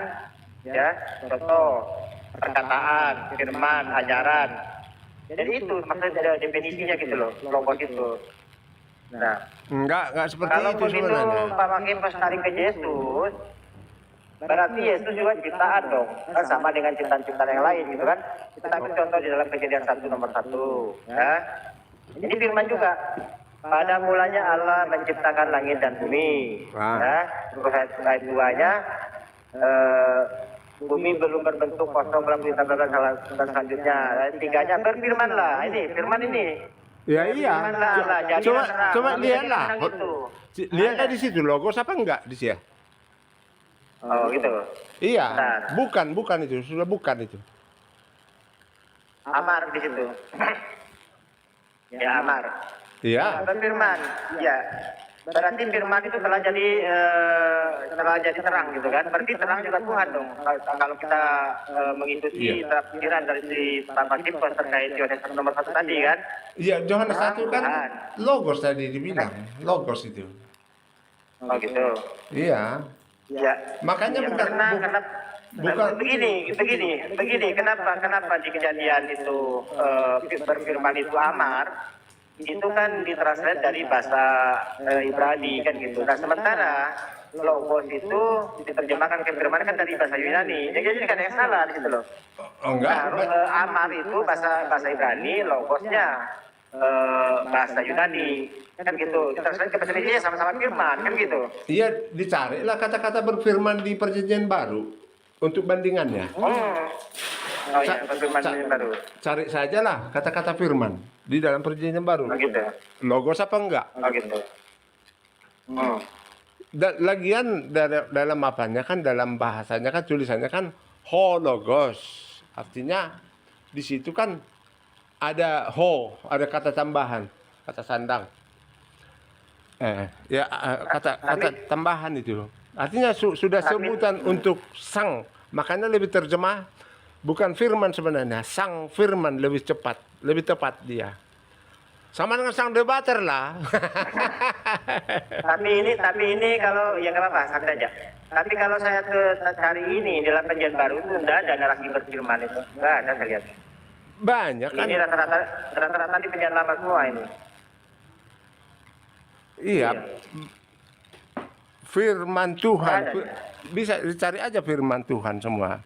[SPEAKER 1] ya contoh perkataan, firman, ajaran. Jadi itu maksudnya definisinya gitu loh, logos itu. Nah,
[SPEAKER 2] Enggak seperti
[SPEAKER 1] kalau
[SPEAKER 2] itu
[SPEAKER 1] begitu
[SPEAKER 2] sebenarnya.
[SPEAKER 1] Pak Makin pas tarik ke Yesus, berarti Yesus juga ciptaan dong, kan sama dengan ciptaan-ciptaan yang lain gitu kan. Kita ambil contoh di dalam Kejadian 1 nomor 1, ya. Ini firman juga. Pada mulanya Allah menciptakan langit dan bumi, ya. Terus ayat 2-nya, bumi belum berbentuk kosong belum ditambahkan selanjutnya. Ayat 3-nya berfirmanlah. Ini firman ini.
[SPEAKER 2] Ya iya. Coba lihatlah.
[SPEAKER 1] Gitu.
[SPEAKER 2] Lihatlah di situ logos apa enggak di sini?
[SPEAKER 1] Oh gitu.
[SPEAKER 2] Iya.
[SPEAKER 1] Bentar.
[SPEAKER 2] Bukan itu, sudah bukan itu.
[SPEAKER 1] Amar di situ. Ya Amar.
[SPEAKER 2] Iya.
[SPEAKER 1] Berfirman. Ya. Berarti firman itu telah jadi terang gitu kan. Berarti terang juga Tuhan dong. Kalau kita mengikuti tafsiran dari si Pak Makipos terkait Yohanes nomor 1 tadi kan.
[SPEAKER 2] Iya, Yohanes 1 kan logos tadi dibilang. Logos itu.
[SPEAKER 1] Oh gitu.
[SPEAKER 2] Iya.
[SPEAKER 1] Ya.
[SPEAKER 2] Makanya
[SPEAKER 1] Ya,
[SPEAKER 2] bukan
[SPEAKER 1] begini. Kenapa di Kejadian itu berfirman itu Amar? Itu kan ditranslate dari bahasa Ibrani kan gitu. Nah sementara logos itu diterjemahkan ke firman kan dari bahasa Yunani. Jadi kan yang salah di situ loh.
[SPEAKER 2] Oh enggak.
[SPEAKER 1] Nah, Amar itu bahasa Ibrani, logosnya bahasa Yunani kan gitu. Ditranslate ke bahasa Indonesia sama-sama firman kan gitu.
[SPEAKER 2] Iya, dicarilah kata-kata berfirman di Perjanjian Baru untuk bandingannya.
[SPEAKER 1] Oh iya, firman baru.
[SPEAKER 2] Cari sajalah kata-kata firman di dalam Perjanjian Baru.
[SPEAKER 1] Oh gitu.
[SPEAKER 2] Logos apa enggak?
[SPEAKER 1] Oh gitu.
[SPEAKER 2] Lagian dalam apanya kan dalam bahasanya kan tulisannya kan hologos. Artinya di situ kan ada ada kata tambahan, kata sandang. Kata tambahan itu. Artinya sudah sebutan untuk sang. Makanya lebih terjemah bukan firman sebenarnya, Sang Firman lebih tepat dia. Sama dengan sang debater lah.
[SPEAKER 1] tapi ini kalau ya nggak apa-apa, santai aja. Tapi kalau saya cari ini dalam Perjanjian Baru itu enggak ada narasi berfirman itu. Enggak ada saya lihat.
[SPEAKER 2] Banyak kan.
[SPEAKER 1] Ini rata-rata di Perjanjian Lama semua ini.
[SPEAKER 2] Iya. Firman Tuhan. Bisa dicari aja firman Tuhan semua.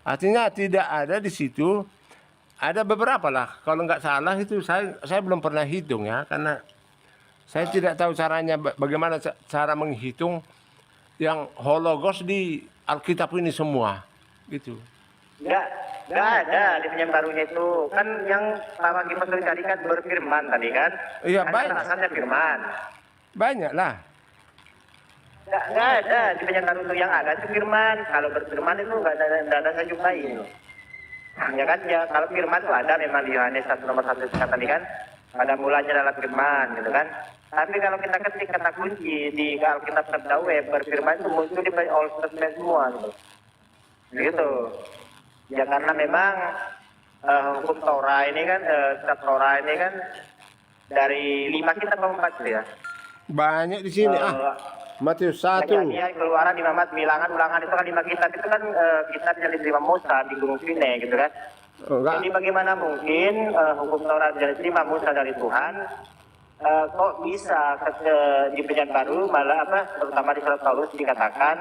[SPEAKER 2] Artinya tidak ada di situ. Ada beberapa lah. Kalau nggak salah itu saya belum pernah hitung ya. Karena saya tidak tahu caranya bagaimana cara menghitung yang hologos di Alkitab ini semua. Gitu.
[SPEAKER 1] Nggak ada di perjanjian barunya itu. Kan yang Pak Kipas tadi kan berfirman tadi kan.
[SPEAKER 2] Iya,
[SPEAKER 1] Kan
[SPEAKER 2] banyak.
[SPEAKER 1] alasannya firman.
[SPEAKER 2] Banyak lah.
[SPEAKER 1] Nggak ada di perjanjian baru itu, yang ada itu firman. Kalau berfirman itu nggak ada saya jumpai itu. Ya kan, ya kalau firman itu ada memang di Yohanes 1 nomor 1 tadi kan. Pada mulanya adalah firman gitu kan. Tapi kalau kita ketik kata kunci di Alkitab Sabda Web, berfirman itu muncul di Old Testament semua gitu. Gitu. Ya karena memang hukum Torah ini kan, kitab Torah ini kan dari 5 kitab atau 4 gitu ya.
[SPEAKER 2] Banyak di sini Matius 1.
[SPEAKER 1] Kejadian, Keluaran, Imamat, Bilangan, Ulangan itu kan 5 kitab itu kan kitab yang diterima Musa di Gunung Sinai gitu kan.
[SPEAKER 2] Enggak.
[SPEAKER 1] Jadi bagaimana mungkin hukum Taurat yang diterima Musa dari Tuhan kok bisa di perjanjian baru malah terutama di surat Paulus dikatakan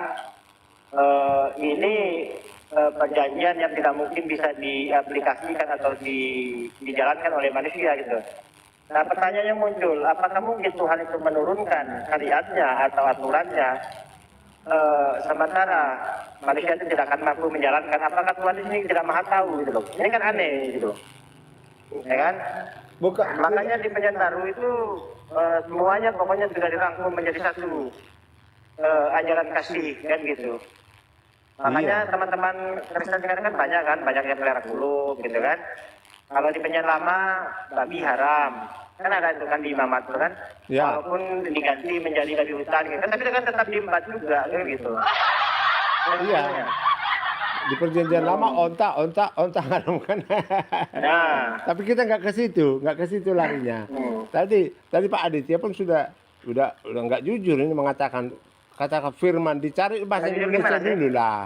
[SPEAKER 1] ini perjanjian yang tidak mungkin bisa diaplikasikan atau dijalankan oleh manusia gitu. Nah pertanyaannya muncul, apakah mungkin Tuhan itu menurunkan syariatnya atau aturannya sementara manusia itu tidak akan mampu menjalankan? Apakah Tuhan di sini tidak maha tahu gitu loh? Ini kan aneh gitu, ya kan?
[SPEAKER 2] Bukan.
[SPEAKER 1] Makanya di perjanjian baru itu semuanya pokoknya sudah dirangkum menjadi satu ajaran kasih kan gitu. Makanya teman-teman Kristen sekarang kan banyak yang pelihara kulub gitu kan. Kalau di perjanjian lama babi haram, kan ada itu kan di Imamat itu kan.
[SPEAKER 2] Ya.
[SPEAKER 1] Walaupun diganti menjadi babi hutan gitu, tapi kan tetap diembat juga kan gitu.
[SPEAKER 2] Iya. Di perjanjian lama onta haram kan.
[SPEAKER 1] Nah,
[SPEAKER 2] Tapi kita nggak ke situ larinya. Tadi Pak Aditya pun sudah nggak jujur ini mengatakan kata firman dicari bahasa
[SPEAKER 1] Jujur
[SPEAKER 2] Indonesia
[SPEAKER 1] gimana sih?
[SPEAKER 2] dulu lah.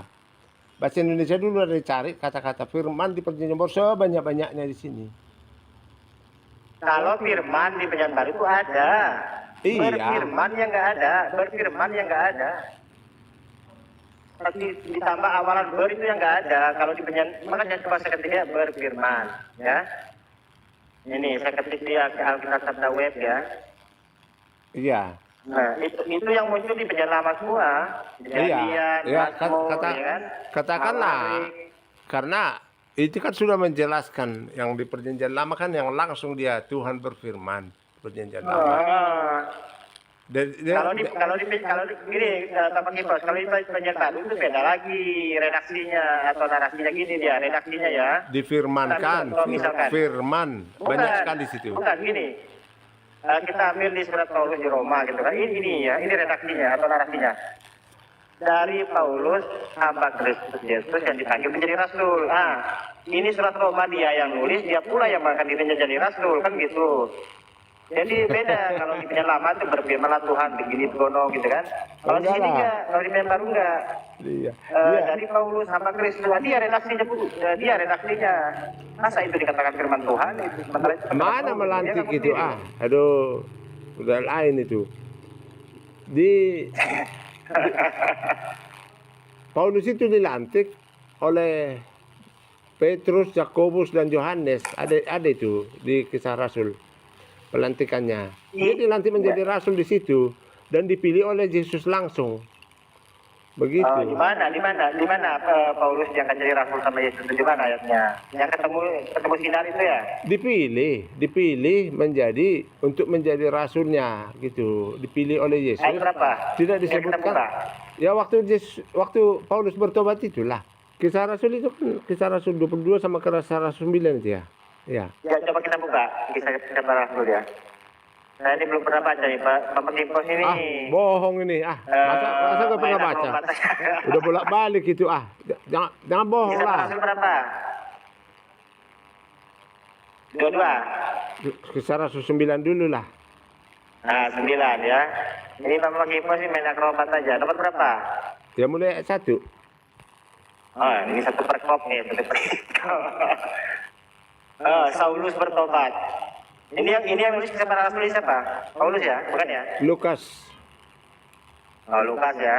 [SPEAKER 2] Bahasa Indonesia dulu ada dicari kata-kata firman di perjanjian baru sebanyak-banyaknya di sini.
[SPEAKER 1] kalau firman di perjanjian baru itu ada.
[SPEAKER 2] Iya.
[SPEAKER 1] Berfirman yang nggak ada. Tapi ditambah awalan ber itu yang nggak ada. Kalau di perjanjian, makanya coba saya ketik ya berfirman, ya. Ini saya ketik di Alkitab Sabda Web ya.
[SPEAKER 2] Iya.
[SPEAKER 1] Nah, itu yang muncul di perjanjian lama semua. Kejadian,
[SPEAKER 2] Iya,
[SPEAKER 1] Mazmur, ya kan?
[SPEAKER 2] katakanlah
[SPEAKER 1] Mawarik.
[SPEAKER 2] karena itu kan sudah menjelaskan yang di perjanjian lama kan yang langsung dia Tuhan berfirman perjanjian lama.
[SPEAKER 1] Kalau di gini, Bapak Kipos, kalau di perjanjian baru itu beda lagi redaksinya atau narasinya gini dia, redaksinya ya.
[SPEAKER 2] difirmankan,
[SPEAKER 1] Kalau misalkan-
[SPEAKER 2] firman banyak
[SPEAKER 1] Bukan,
[SPEAKER 2] sekali di situ.
[SPEAKER 1] Bukan gini. Kita ambil di surat Paulus di Roma gitu kan. Ini redaksinya atau narasinya. Dari Paulus, hamba Kristus Yesus yang dipanggil menjadi rasul. Ini surat Roma dia yang nulis, dia pula yang mengangkat dirinya jadi rasul kan gitu. Jadi beda kalau di perjanjian lama itu berfirmanlah Tuhan begini begono gitu kan. Kalau di sini enggak, kalau di perjanjian baru enggak.
[SPEAKER 2] Iya.
[SPEAKER 1] Dari Paulus sama Kristus, dia redaksinya Bu. Dia redaksinya. Masa itu dikatakan firman Tuhan itu? Sementara itu kata
[SPEAKER 2] Mana
[SPEAKER 1] Paulus,
[SPEAKER 2] melantik
[SPEAKER 1] dia
[SPEAKER 2] itu?
[SPEAKER 1] nggak
[SPEAKER 2] Aduh, udah lain itu. Di Paulus itu dilantik oleh Petrus, Yakobus dan Yohanes. Ada itu di Kisah Rasul pelantikannya. Dia dilantik menjadi rasul di situ dan dipilih oleh Yesus langsung. Begitu.
[SPEAKER 1] Di mana Paulus yang akan jadi rasul sama Yesus itu di mana ayatnya? Yang ketemu sinar itu ya?
[SPEAKER 2] Dipilih untuk menjadi rasulnya gitu. Dipilih oleh Yesus.
[SPEAKER 1] Ayat berapa?
[SPEAKER 2] Tidak
[SPEAKER 1] Yang kita
[SPEAKER 2] disebutkan.
[SPEAKER 1] buka.
[SPEAKER 2] Ya waktu Paulus bertobat itulah. Kisah Rasul itu kan Kisah Rasul 22 sama Kisah Rasul 9 itu ya. Ya.
[SPEAKER 1] Ya coba kita buka kisah rasul ya. Nah ini belum pernah baca nih Bapak Kimpos ini.
[SPEAKER 2] Bohong ini. Masa gak pernah baca? Udah bolak-balik itu. Jangan bohong
[SPEAKER 1] Kisah
[SPEAKER 2] lah.
[SPEAKER 1] rasul berapa? 22.
[SPEAKER 2] Kisah Rasul 9 dulu lah.
[SPEAKER 1] Nah 9 ya. Ini Bapak Kimpos ini main akrobat aja. Dapat berapa?
[SPEAKER 2] Ya mulai ayat 1.
[SPEAKER 1] Oh ini satu perkop nih. Saulus bertobat. Ini yang nulis kisah para rasul siapa? Paulus ya, bukan ya?
[SPEAKER 2] Lukas.
[SPEAKER 1] Oh Lukas ya.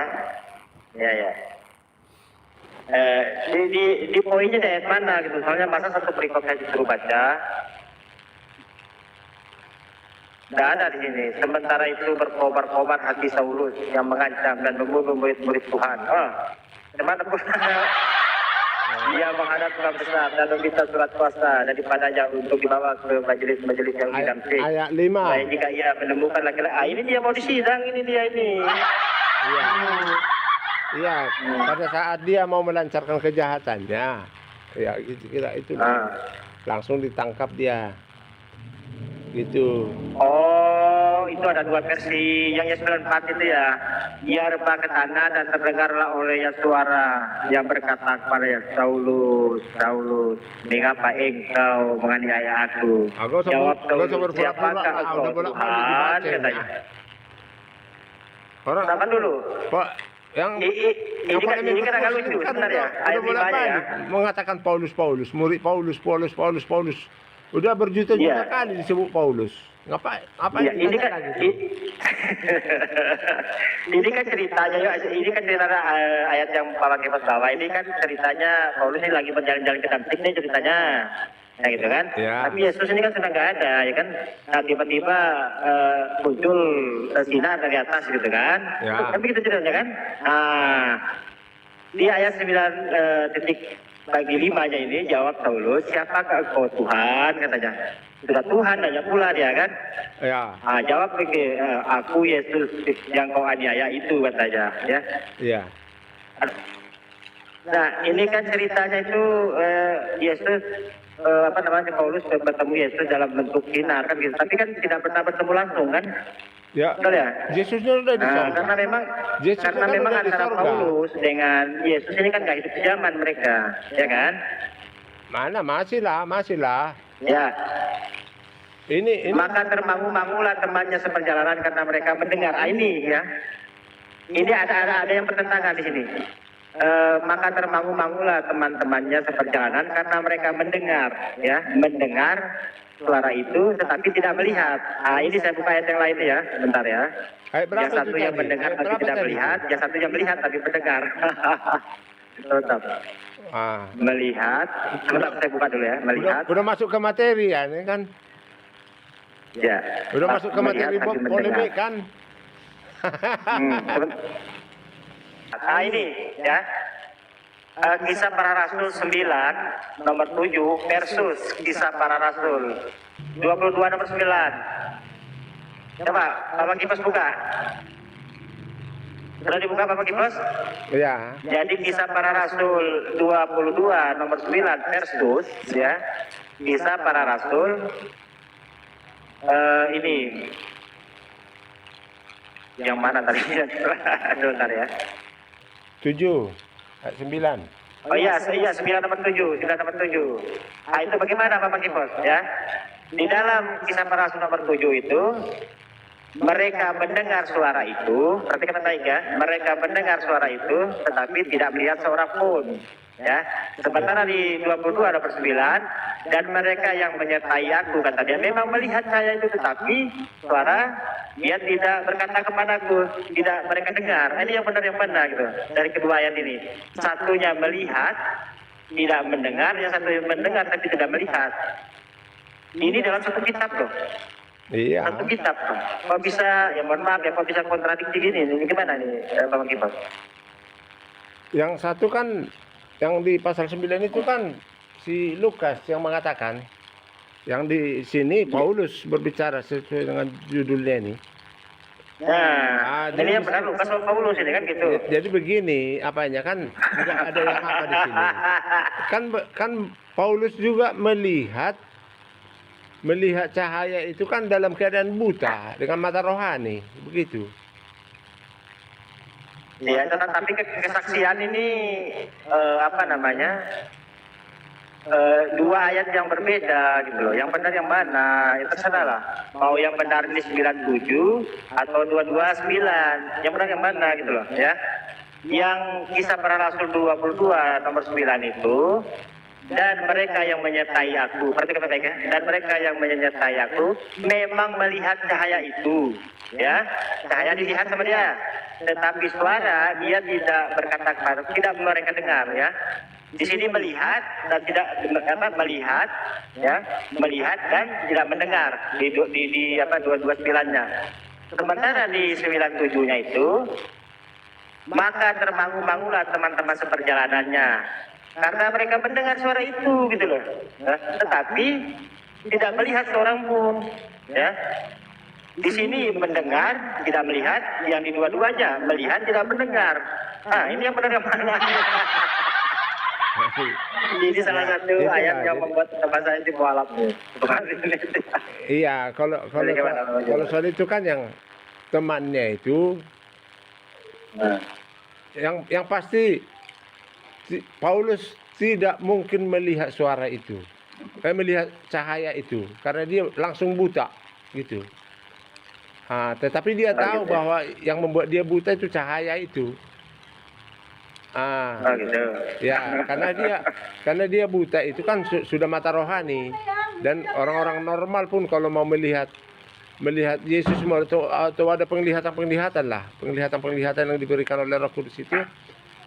[SPEAKER 1] Ya. Di poinnya di ayat mana gitu? Soalnya masa satu perikop saya disuruh baca. Tidak ada di sini. Sementara itu berkobar-kobar hati Saulus yang mengancam dan membunuh murid-murid Tuhan. Gimana pun? Dia menghadap Imam besar dan meminta surat kuasa daripadanya untuk dibawa ke majelis-majelis yang
[SPEAKER 2] Ayat,
[SPEAKER 1] didamping.
[SPEAKER 2] ayat 5.
[SPEAKER 1] Baik jika ia menemukan laki-laki, ini dia mau disidang, ini dia ini.
[SPEAKER 2] Iya. Iya, pada saat dia mau melancarkan kejahatannya. Ya, kira itu. Langsung ditangkap dia. Gitu.
[SPEAKER 1] Oh, itu ada dua versi. Yang Yes 94 itu ya. Ia rebah ke tanah dan terdengarlah olehnya suara yang berkata kepada Saulus, Saulus, mengapa engkau menganiaya aku? Jawab Saulus, siapakah engkau Tuhan? Katanya.
[SPEAKER 2] Orang
[SPEAKER 1] Sabar dulu.
[SPEAKER 2] Pak, yang
[SPEAKER 1] Ini kan agak lucu sebenarnya. Ayat 5 ya.
[SPEAKER 2] mengatakan Paulus, murid Paulus. Udah berjuta-juta kali disebut Paulus. Ngapain
[SPEAKER 1] Ya, ini kan
[SPEAKER 2] lagi?
[SPEAKER 1] ini kan ceritanya ya, ini kan cerita ayat yang Pak Kipas bawa. Ini kan ceritanya Paulus ini lagi berjalan-jalan ke Damsyik nih ceritanya. Ya gitu kan.
[SPEAKER 2] Ya.
[SPEAKER 1] Tapi Yesus ini kan sudah nggak ada ya kan. Nah, tiba-tiba muncul sinar dari atas gitu kan.
[SPEAKER 2] Ya.
[SPEAKER 1] Tapi gitu ceritanya kan. Nah, di ayat 9 titik bagi 5-nya ini jawab Saulus, siapakah engkau Tuhan? Katanya. Sudah Tuhan nanya pula dia kan.
[SPEAKER 2] Ya.
[SPEAKER 1] Jawab begini, aku Yesus yang kau aniaya itu katanya ya.
[SPEAKER 2] Iya.
[SPEAKER 1] Nah ini kan ceritanya itu Yesus Paulus bertemu Yesus dalam bentuk sinar kan gitu. Tapi kan tidak pernah bertemu langsung kan.
[SPEAKER 2] Ya.
[SPEAKER 1] Betul ya?
[SPEAKER 2] Yesusnya udah di sorga.
[SPEAKER 1] Karena memang
[SPEAKER 2] Yesusnya kan udah di
[SPEAKER 1] antara
[SPEAKER 2] sorga.
[SPEAKER 1] Paulus dengan Yesus ini kan nggak hidup zaman mereka, ya kan?
[SPEAKER 2] Mana masih lah.
[SPEAKER 1] Ya.
[SPEAKER 2] Ini
[SPEAKER 1] Maka termangu-mangulah temannya seperjalanan karena mereka mendengar. Ini ya. Ini ada yang bertentangan di sini. Maka termangu-mangulah teman-temannya seperjalanan karena mereka mendengar, ya, mendengar suara itu tetapi tidak melihat. Ini saya buka ayat yang lain ya, bentar ya. Yang satu yang mendengar tapi tidak melihat, yang satu yang melihat tapi mendengar. Tetap. Melihat. Sebentar saya buka dulu ya, melihat.
[SPEAKER 2] Udah masuk ke materi ya, ini kan.
[SPEAKER 1] Ya.
[SPEAKER 2] Udah masuk ke materi polemik kan.
[SPEAKER 1] Ini ya. Kisah Para Rasul 9 nomor 7 versus Kisah Para Rasul 22 nomor 9. Coba Bapak Kipos buka. Sudah dibuka Bapak Kipos?
[SPEAKER 2] Iya.
[SPEAKER 1] Jadi Kisah Para Rasul 22 nomor 9 versus ya. Kisah Para Rasul ini yang mana tadi? Sebentar ya.
[SPEAKER 2] 7 ayat 9.
[SPEAKER 1] Oh iya 9 nomor 7, 9 nomor 7. Itu bagaimana Bapak Kipos ya? Di dalam Kisah Para Rasul nomor 7 itu mereka mendengar suara itu, perhatikan baik ya, mereka mendengar suara itu tetapi tidak melihat seorang pun. Ya, sementara di 22 nomor 9 dan mereka yang menyertai aku kata dia memang melihat saya itu tetapi suara dia tidak berkata kepadaku, tidak mereka dengar. Ini yang benar gitu dari kedua ayat ini. Satunya melihat tidak mendengar, yang satu mendengar tapi tidak melihat. Ini dalam satu kitab loh.
[SPEAKER 2] Iya.
[SPEAKER 1] Satu kitab. Kok bisa, ya mohon maaf ya, kok bisa kontradiksi gini? Ini gimana nih Bapak Kipos?
[SPEAKER 2] Yang satu kan yang di pasal 9 itu kan si Lukas yang mengatakan, yang di sini Paulus berbicara sesuai dengan judulnya ini.
[SPEAKER 1] Nah, ini yang benar Lukas sama Paulus ini kan gitu.
[SPEAKER 2] Jadi begini, apanya kan tidak ada yang apa di sini. Kan Paulus juga melihat cahaya itu kan dalam keadaan buta dengan mata rohani, begitu.
[SPEAKER 1] Ya, tapi kesaksian ini dua ayat yang berbeda gitu loh. Yang benar yang mana? Itu terserah lah. Mau yang benar ini 97 atau 229. Yang benar yang mana gitu loh ya. Yang Kisah Para Rasul 22 nomor 9 itu, dan mereka yang menyertai aku, perhatikan baik ya, dan mereka yang menyertai aku memang melihat cahaya itu, ya, cahaya dilihat sama dia, tetapi suara dia tidak berkata kepada, tidak mereka dengar, ya. Di sini melihat dan tidak melihat, ya, melihat dan tidak mendengar di 229-nya. Sementara di 97-nya itu, maka termangu-mangulah teman-teman seperjalanannya karena mereka mendengar suara itu gitu loh. Nah, tetapi tidak melihat seorang pun, ya. Di sini mendengar, tidak melihat, yang di dua-duanya melihat, tidak mendengar. Ah, ini yang benar yang mana? Ini salah satu
[SPEAKER 2] Itulah,
[SPEAKER 1] ayat yang
[SPEAKER 2] jadi-
[SPEAKER 1] membuat tempat saya itu mualaf.
[SPEAKER 2] Iya, kalau soal itu kan yang temannya itu
[SPEAKER 1] Nah,
[SPEAKER 2] yang pasti Paulus tidak mungkin melihat suara itu, melihat cahaya itu, karena dia langsung buta gitu. Tetapi dia tahu
[SPEAKER 1] gitu.
[SPEAKER 2] bahwa yang membuat dia buta itu cahaya itu.
[SPEAKER 1] gitu.
[SPEAKER 2] Ya, karena dia buta itu kan sudah mata rohani, dan orang-orang normal pun kalau mau melihat Yesus atau ada penglihatan lah, penglihatan yang diberikan oleh Roh Kudus itu,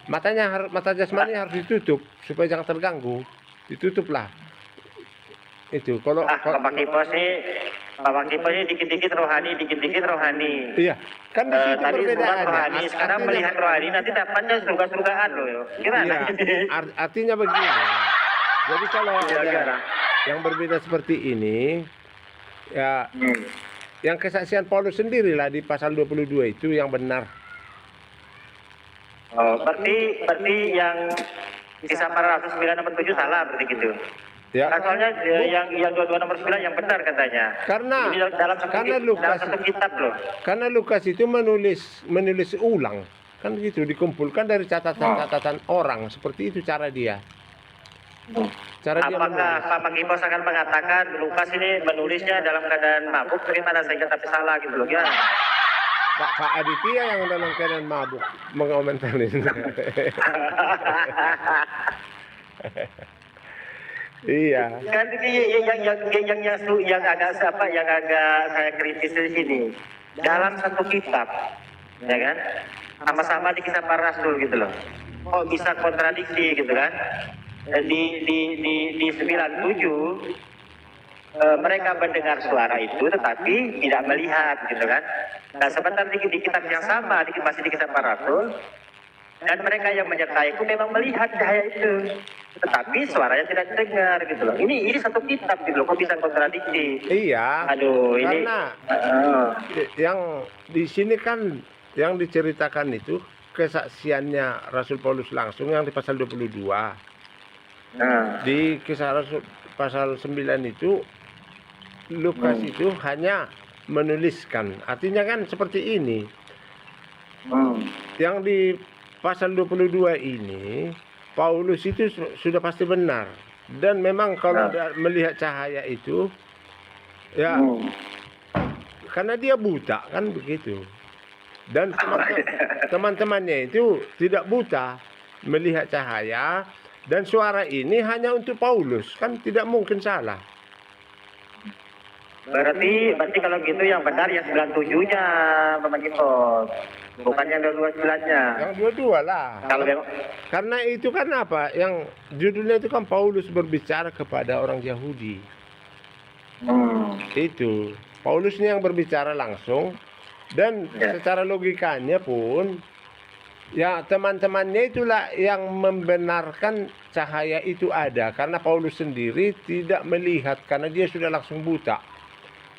[SPEAKER 2] mata jasmani harus ditutup supaya jangan terganggu, ditutuplah itu. Kalau
[SPEAKER 1] Bapak Kipo sih dikit-dikit rohani.
[SPEAKER 2] iya, kan di situ
[SPEAKER 1] Tadi bukan
[SPEAKER 2] perbedaannya.
[SPEAKER 1] rohani, sekarang melihat rohani, nanti dapatnya surga-surgaan loh. Gimana?
[SPEAKER 2] Iya, artinya begini. Jadi kalau ada
[SPEAKER 1] gimana?
[SPEAKER 2] yang berbeda seperti ini, ya, yang kesaksian Paulus sendirilah di pasal 22 itu yang benar.
[SPEAKER 1] Oh, berarti yang kisah para rasul 9 nomor 7 salah berarti gitu.
[SPEAKER 2] Ya,
[SPEAKER 1] Soalnya yang 22 nomor 9 yang benar katanya.
[SPEAKER 2] Karena-
[SPEAKER 1] Ini dalam
[SPEAKER 2] Lukas-
[SPEAKER 1] satu kitab loh.
[SPEAKER 2] karena Lukas itu menulis ulang, kan gitu, dikumpulkan dari catatan orang, seperti itu cara dia. Cara dia
[SPEAKER 1] Apakah
[SPEAKER 2] menulis.
[SPEAKER 1] Pak Kipos akan mengatakan Lukas ini menulisnya dalam keadaan mabuk, bagaimana saya tapi salah gitu loh, gimana?
[SPEAKER 2] Pak Aditya yang dalam keadaan mabuk mengomentari. Iya.
[SPEAKER 1] Kan ini yang agak saya kritis di sini. Dalam satu kitab, ya kan? Sama-sama di kisah para rasul gitu loh. Kok bisa kontradiksi gitu kan? Di 97 mereka mendengar suara itu tetapi tidak melihat gitu kan. Nah, sebentar di kitab yang sama masih di kisah para rasul, dan mereka yang menyertai itu memang melihat cahaya itu, tetapi suaranya tidak terdengar gitu loh. Ini satu kitab gitu loh, kok bisa kontradiksi?
[SPEAKER 2] Iya.
[SPEAKER 1] Aduh, ini
[SPEAKER 2] Karena yang di sini kan yang diceritakan itu kesaksiannya Rasul Paulus langsung yang di pasal 22. Di kisah Rasul pasal 9 itu Lukas itu hanya menuliskan. Artinya kan seperti ini. Yang di pasal 22 ini Paulus itu sudah pasti benar, dan memang kalau melihat cahaya itu ya karena dia buta kan begitu, dan teman-temannya itu tidak buta, melihat cahaya, dan suara ini hanya untuk Paulus, kan tidak mungkin salah.
[SPEAKER 1] berarti kalau gitu yang benar yang 97-nya Bapak Kipos, bukan yang 29-nya.
[SPEAKER 2] Yang dua-dua lah.
[SPEAKER 1] Kalau memang
[SPEAKER 2] Karena itu kan apa? Yang judulnya itu kan Paulus berbicara kepada orang Yahudi. Itu Paulus ini yang berbicara langsung, dan secara logikanya pun ya teman-temannya itulah yang membenarkan cahaya itu ada, karena Paulus sendiri tidak melihat karena dia sudah langsung buta.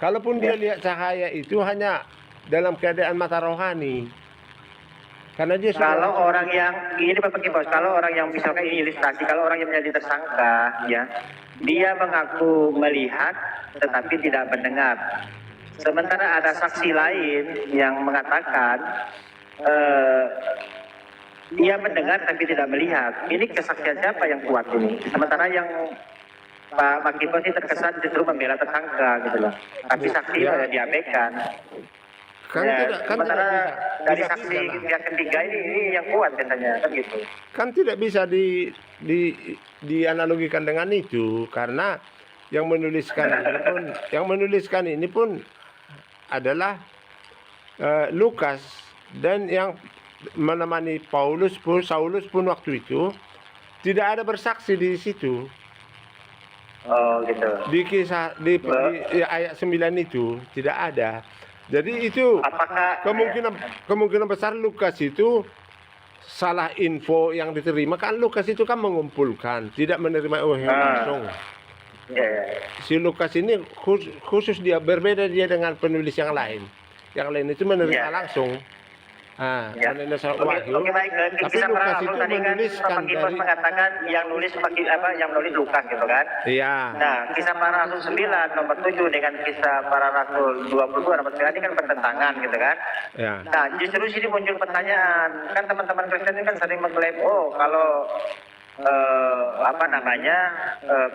[SPEAKER 2] Kalaupun dia lihat cahaya itu hanya dalam keadaan mata rohani. Karena dia sudah
[SPEAKER 1] kalau orang yang ini Bapak Kipos, kalau orang yang misalkan ini ilustrasi, kalau orang yang menjadi tersangka, ya, dia mengaku melihat tetapi tidak mendengar. Sementara ada saksi lain yang mengatakan dia mendengar tapi tidak melihat. Ini kesaksian siapa yang kuat ini? Sementara yang Pak Kipos ini terkesan justru membela tersangka gitu loh. Tapi saksi diabaikan.
[SPEAKER 2] kan
[SPEAKER 1] Ya,
[SPEAKER 2] tidak
[SPEAKER 1] sementara
[SPEAKER 2] bisa.
[SPEAKER 1] dari
[SPEAKER 2] Tidak
[SPEAKER 1] saksi
[SPEAKER 2] bisa lah.
[SPEAKER 1] pihak ketiga ini yang kuat katanya kan gitu.
[SPEAKER 2] Kan tidak bisa dianalogikan dengan itu, karena yang menuliskan ini pun adalah Lukas, dan yang menemani Saulus pun waktu itu tidak ada bersaksi di situ.
[SPEAKER 1] Oh gitu.
[SPEAKER 2] Di ayat 9 itu tidak ada. Jadi itu
[SPEAKER 1] Apakah
[SPEAKER 2] kemungkinan besar Lukas itu salah info yang diterima kan Lukas itu kan mengumpulkan, tidak menerima wahyu langsung.
[SPEAKER 1] Ya, ya.
[SPEAKER 2] Si Lukas ini khusus dia berbeda dia dengan penulis yang lain. Yang lain itu menerima
[SPEAKER 1] Ya.
[SPEAKER 2] langsung. Ah,
[SPEAKER 1] Ya.
[SPEAKER 2] menerima
[SPEAKER 1] Oke,
[SPEAKER 2] wahyu.
[SPEAKER 1] oke, baik.
[SPEAKER 2] Tapi
[SPEAKER 1] Kisah para
[SPEAKER 2] Lukas
[SPEAKER 1] rasul
[SPEAKER 2] itu
[SPEAKER 1] tadi kan
[SPEAKER 2] menuliskan
[SPEAKER 1] Pak Kipos
[SPEAKER 2] dari
[SPEAKER 1] mengatakan yang nulis yang menulis Lukas gitu kan.
[SPEAKER 2] iya.
[SPEAKER 1] Nah, kisah para rasul 9 nomor 7 dengan kisah para rasul 22 nomor 9 ini kan bertentangan gitu kan.
[SPEAKER 2] Ya.
[SPEAKER 1] Nah, justru sini muncul pertanyaan. Kan teman-teman Kristen ini kan sering mengklaim, oh kalau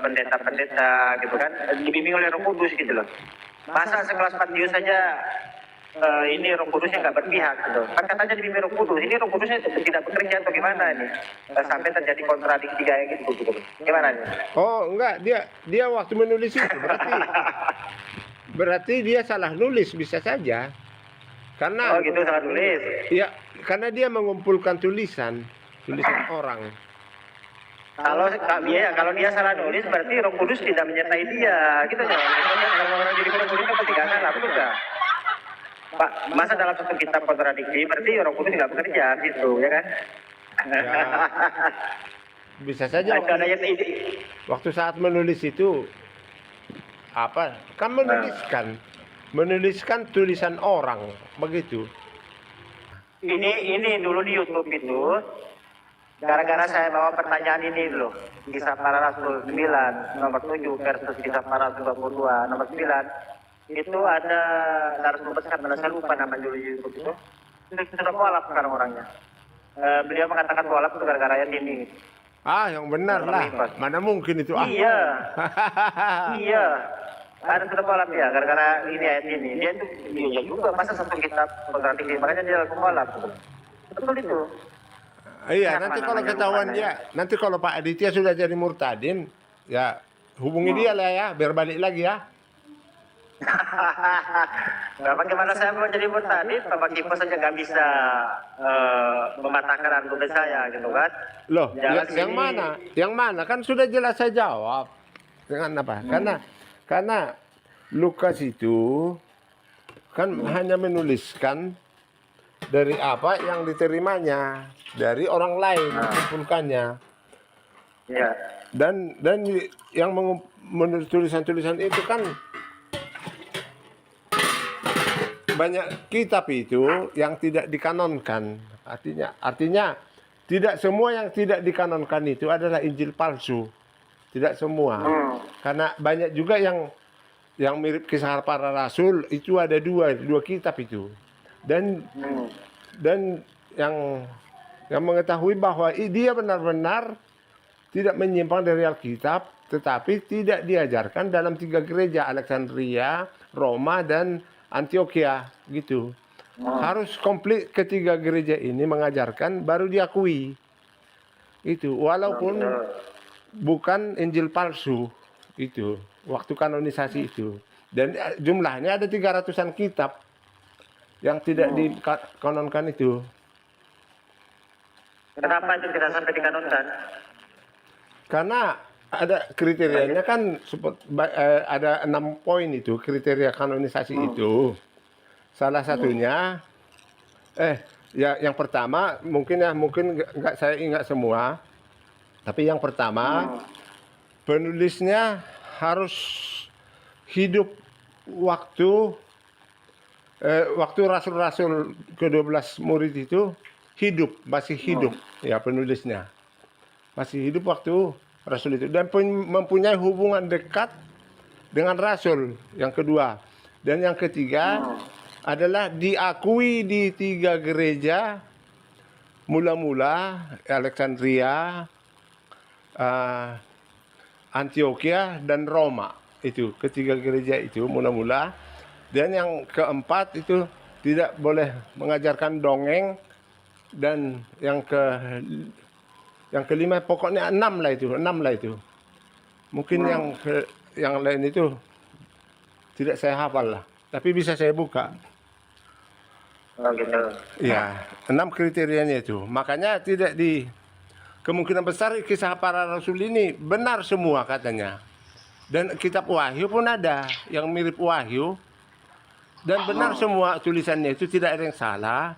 [SPEAKER 1] pendeta-pendeta gitu kan dibimbing oleh Roh Kudus gitu loh. Masa sekelas Matius saja ini Roh Kudusnya nggak berpihak gitu. Kan katanya dibimbing Roh Kudus. Ini Roh Kudusnya tidak bekerja atau gimana ini? Sampai terjadi kontradiksi kayak gitu. Gimana nih?
[SPEAKER 2] Oh, enggak, dia waktu menulis itu berarti dia salah nulis bisa saja. Karena
[SPEAKER 1] Oh gitu, salah tulis.
[SPEAKER 2] ya, karena dia mengumpulkan tulisan orang.
[SPEAKER 1] Kalau dia salah nulis berarti Roh Kudus tidak menyertai dia, gitu ya. Kalau orang jadi Roh Kudus kan pasti nggak salah, betul nggak? Pak, masa dalam satu kitab kontradiksi berarti Roh Kudus nggak bekerja gitu, ya kan?
[SPEAKER 2] Ya, bisa saja
[SPEAKER 1] Ada yang
[SPEAKER 2] waktu saat menulis itu apa? Kan menuliskan tulisan orang begitu.
[SPEAKER 1] ini dulu di YouTube itu. Gara-gara saya bawa pertanyaan ini loh, kisah para rasul 9 nomor 7 versus kisah para rasul 22 nomor 9 itu ada narasumber besar, saya lupa nama dulu di YouTube itu sudah mualaf sekarang orangnya. Beliau mengatakan mualaf itu gara-gara ayat ini.
[SPEAKER 2] Ah, yang benar lah. Mana mungkin itu?
[SPEAKER 1] Iya, iya. Ada sudah mualaf ya, gara-gara ini ayat ini. Dia itu iya juga, masa satu kitab kontradiksi, makanya dia laku mualaf. Betul itu.
[SPEAKER 2] Iya, nanti kalau ketahuan dia, nanti kalau Pak Aditya sudah jadi murtadin, ya hubungi dia lah ya, biar balik lagi ya.
[SPEAKER 1] Nah, bagaimana saya mau jadi murtadin, Bapak Kipos saja nggak bisa mematahkan argumen saya, gitu kan?
[SPEAKER 2] Loh,
[SPEAKER 1] Jalan
[SPEAKER 2] yang
[SPEAKER 1] sini.
[SPEAKER 2] mana? Yang mana? Kan sudah jelas saya jawab. Dengan apa? Karena Lukas itu kan hanya menuliskan dari apa yang diterimanya dari orang lain, mengumpulkannya.
[SPEAKER 1] Ya.
[SPEAKER 2] Dan yang menurut tulisan-tulisan itu kan banyak kitab itu yang tidak dikanonkan. Artinya tidak semua yang tidak dikanonkan itu adalah Injil palsu. Tidak semua. Karena banyak juga yang mirip kisah para rasul itu ada dua kitab itu. Dan yang mengetahui bahwa dia benar-benar tidak menyimpang dari Alkitab, tetapi tidak diajarkan dalam 3 gereja, Alexandria, Roma, dan Antioquia, gitu. Harus komplit ketiga gereja ini mengajarkan, baru diakui. Itu, walaupun bukan Injil palsu, itu, waktu kanonisasi itu. Dan jumlahnya ada 300-an kitab yang tidak dikanonkan itu.
[SPEAKER 1] Kenapa itu tidak sampai dikanonkan?
[SPEAKER 2] Karena ada kriterianya kan ada 6 poin itu kriteria kanonisasi itu. Salah satunya ya yang pertama mungkin nggak saya ingat semua. Tapi yang pertama penulisnya harus hidup waktu rasul-rasul ke-12 murid itu masih hidup ya penulisnya. Masih hidup waktu rasul itu dan mempunyai hubungan dekat dengan rasul yang kedua. Dan yang ketiga adalah diakui di 3 gereja mula-mula Alexandria, Antioquia dan Roma. Itu ketiga gereja itu mula-mula. Dan yang keempat itu tidak boleh mengajarkan dongeng. Dan yang kelima pokoknya 6 lah itu. Mungkin yang lain itu tidak saya hafal lah. Tapi bisa saya buka.
[SPEAKER 1] Oh gitu.
[SPEAKER 2] Ya, 6 kriterianya itu. Makanya kemungkinan besar kisah para rasul ini benar semua katanya. Dan kitab Wahyu pun ada yang mirip Wahyu. Dan benar semua tulisannya itu tidak ada yang salah.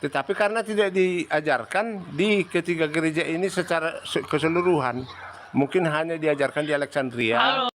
[SPEAKER 2] Tetapi karena tidak diajarkan di ketiga gereja ini secara keseluruhan, mungkin hanya diajarkan di Alexandria,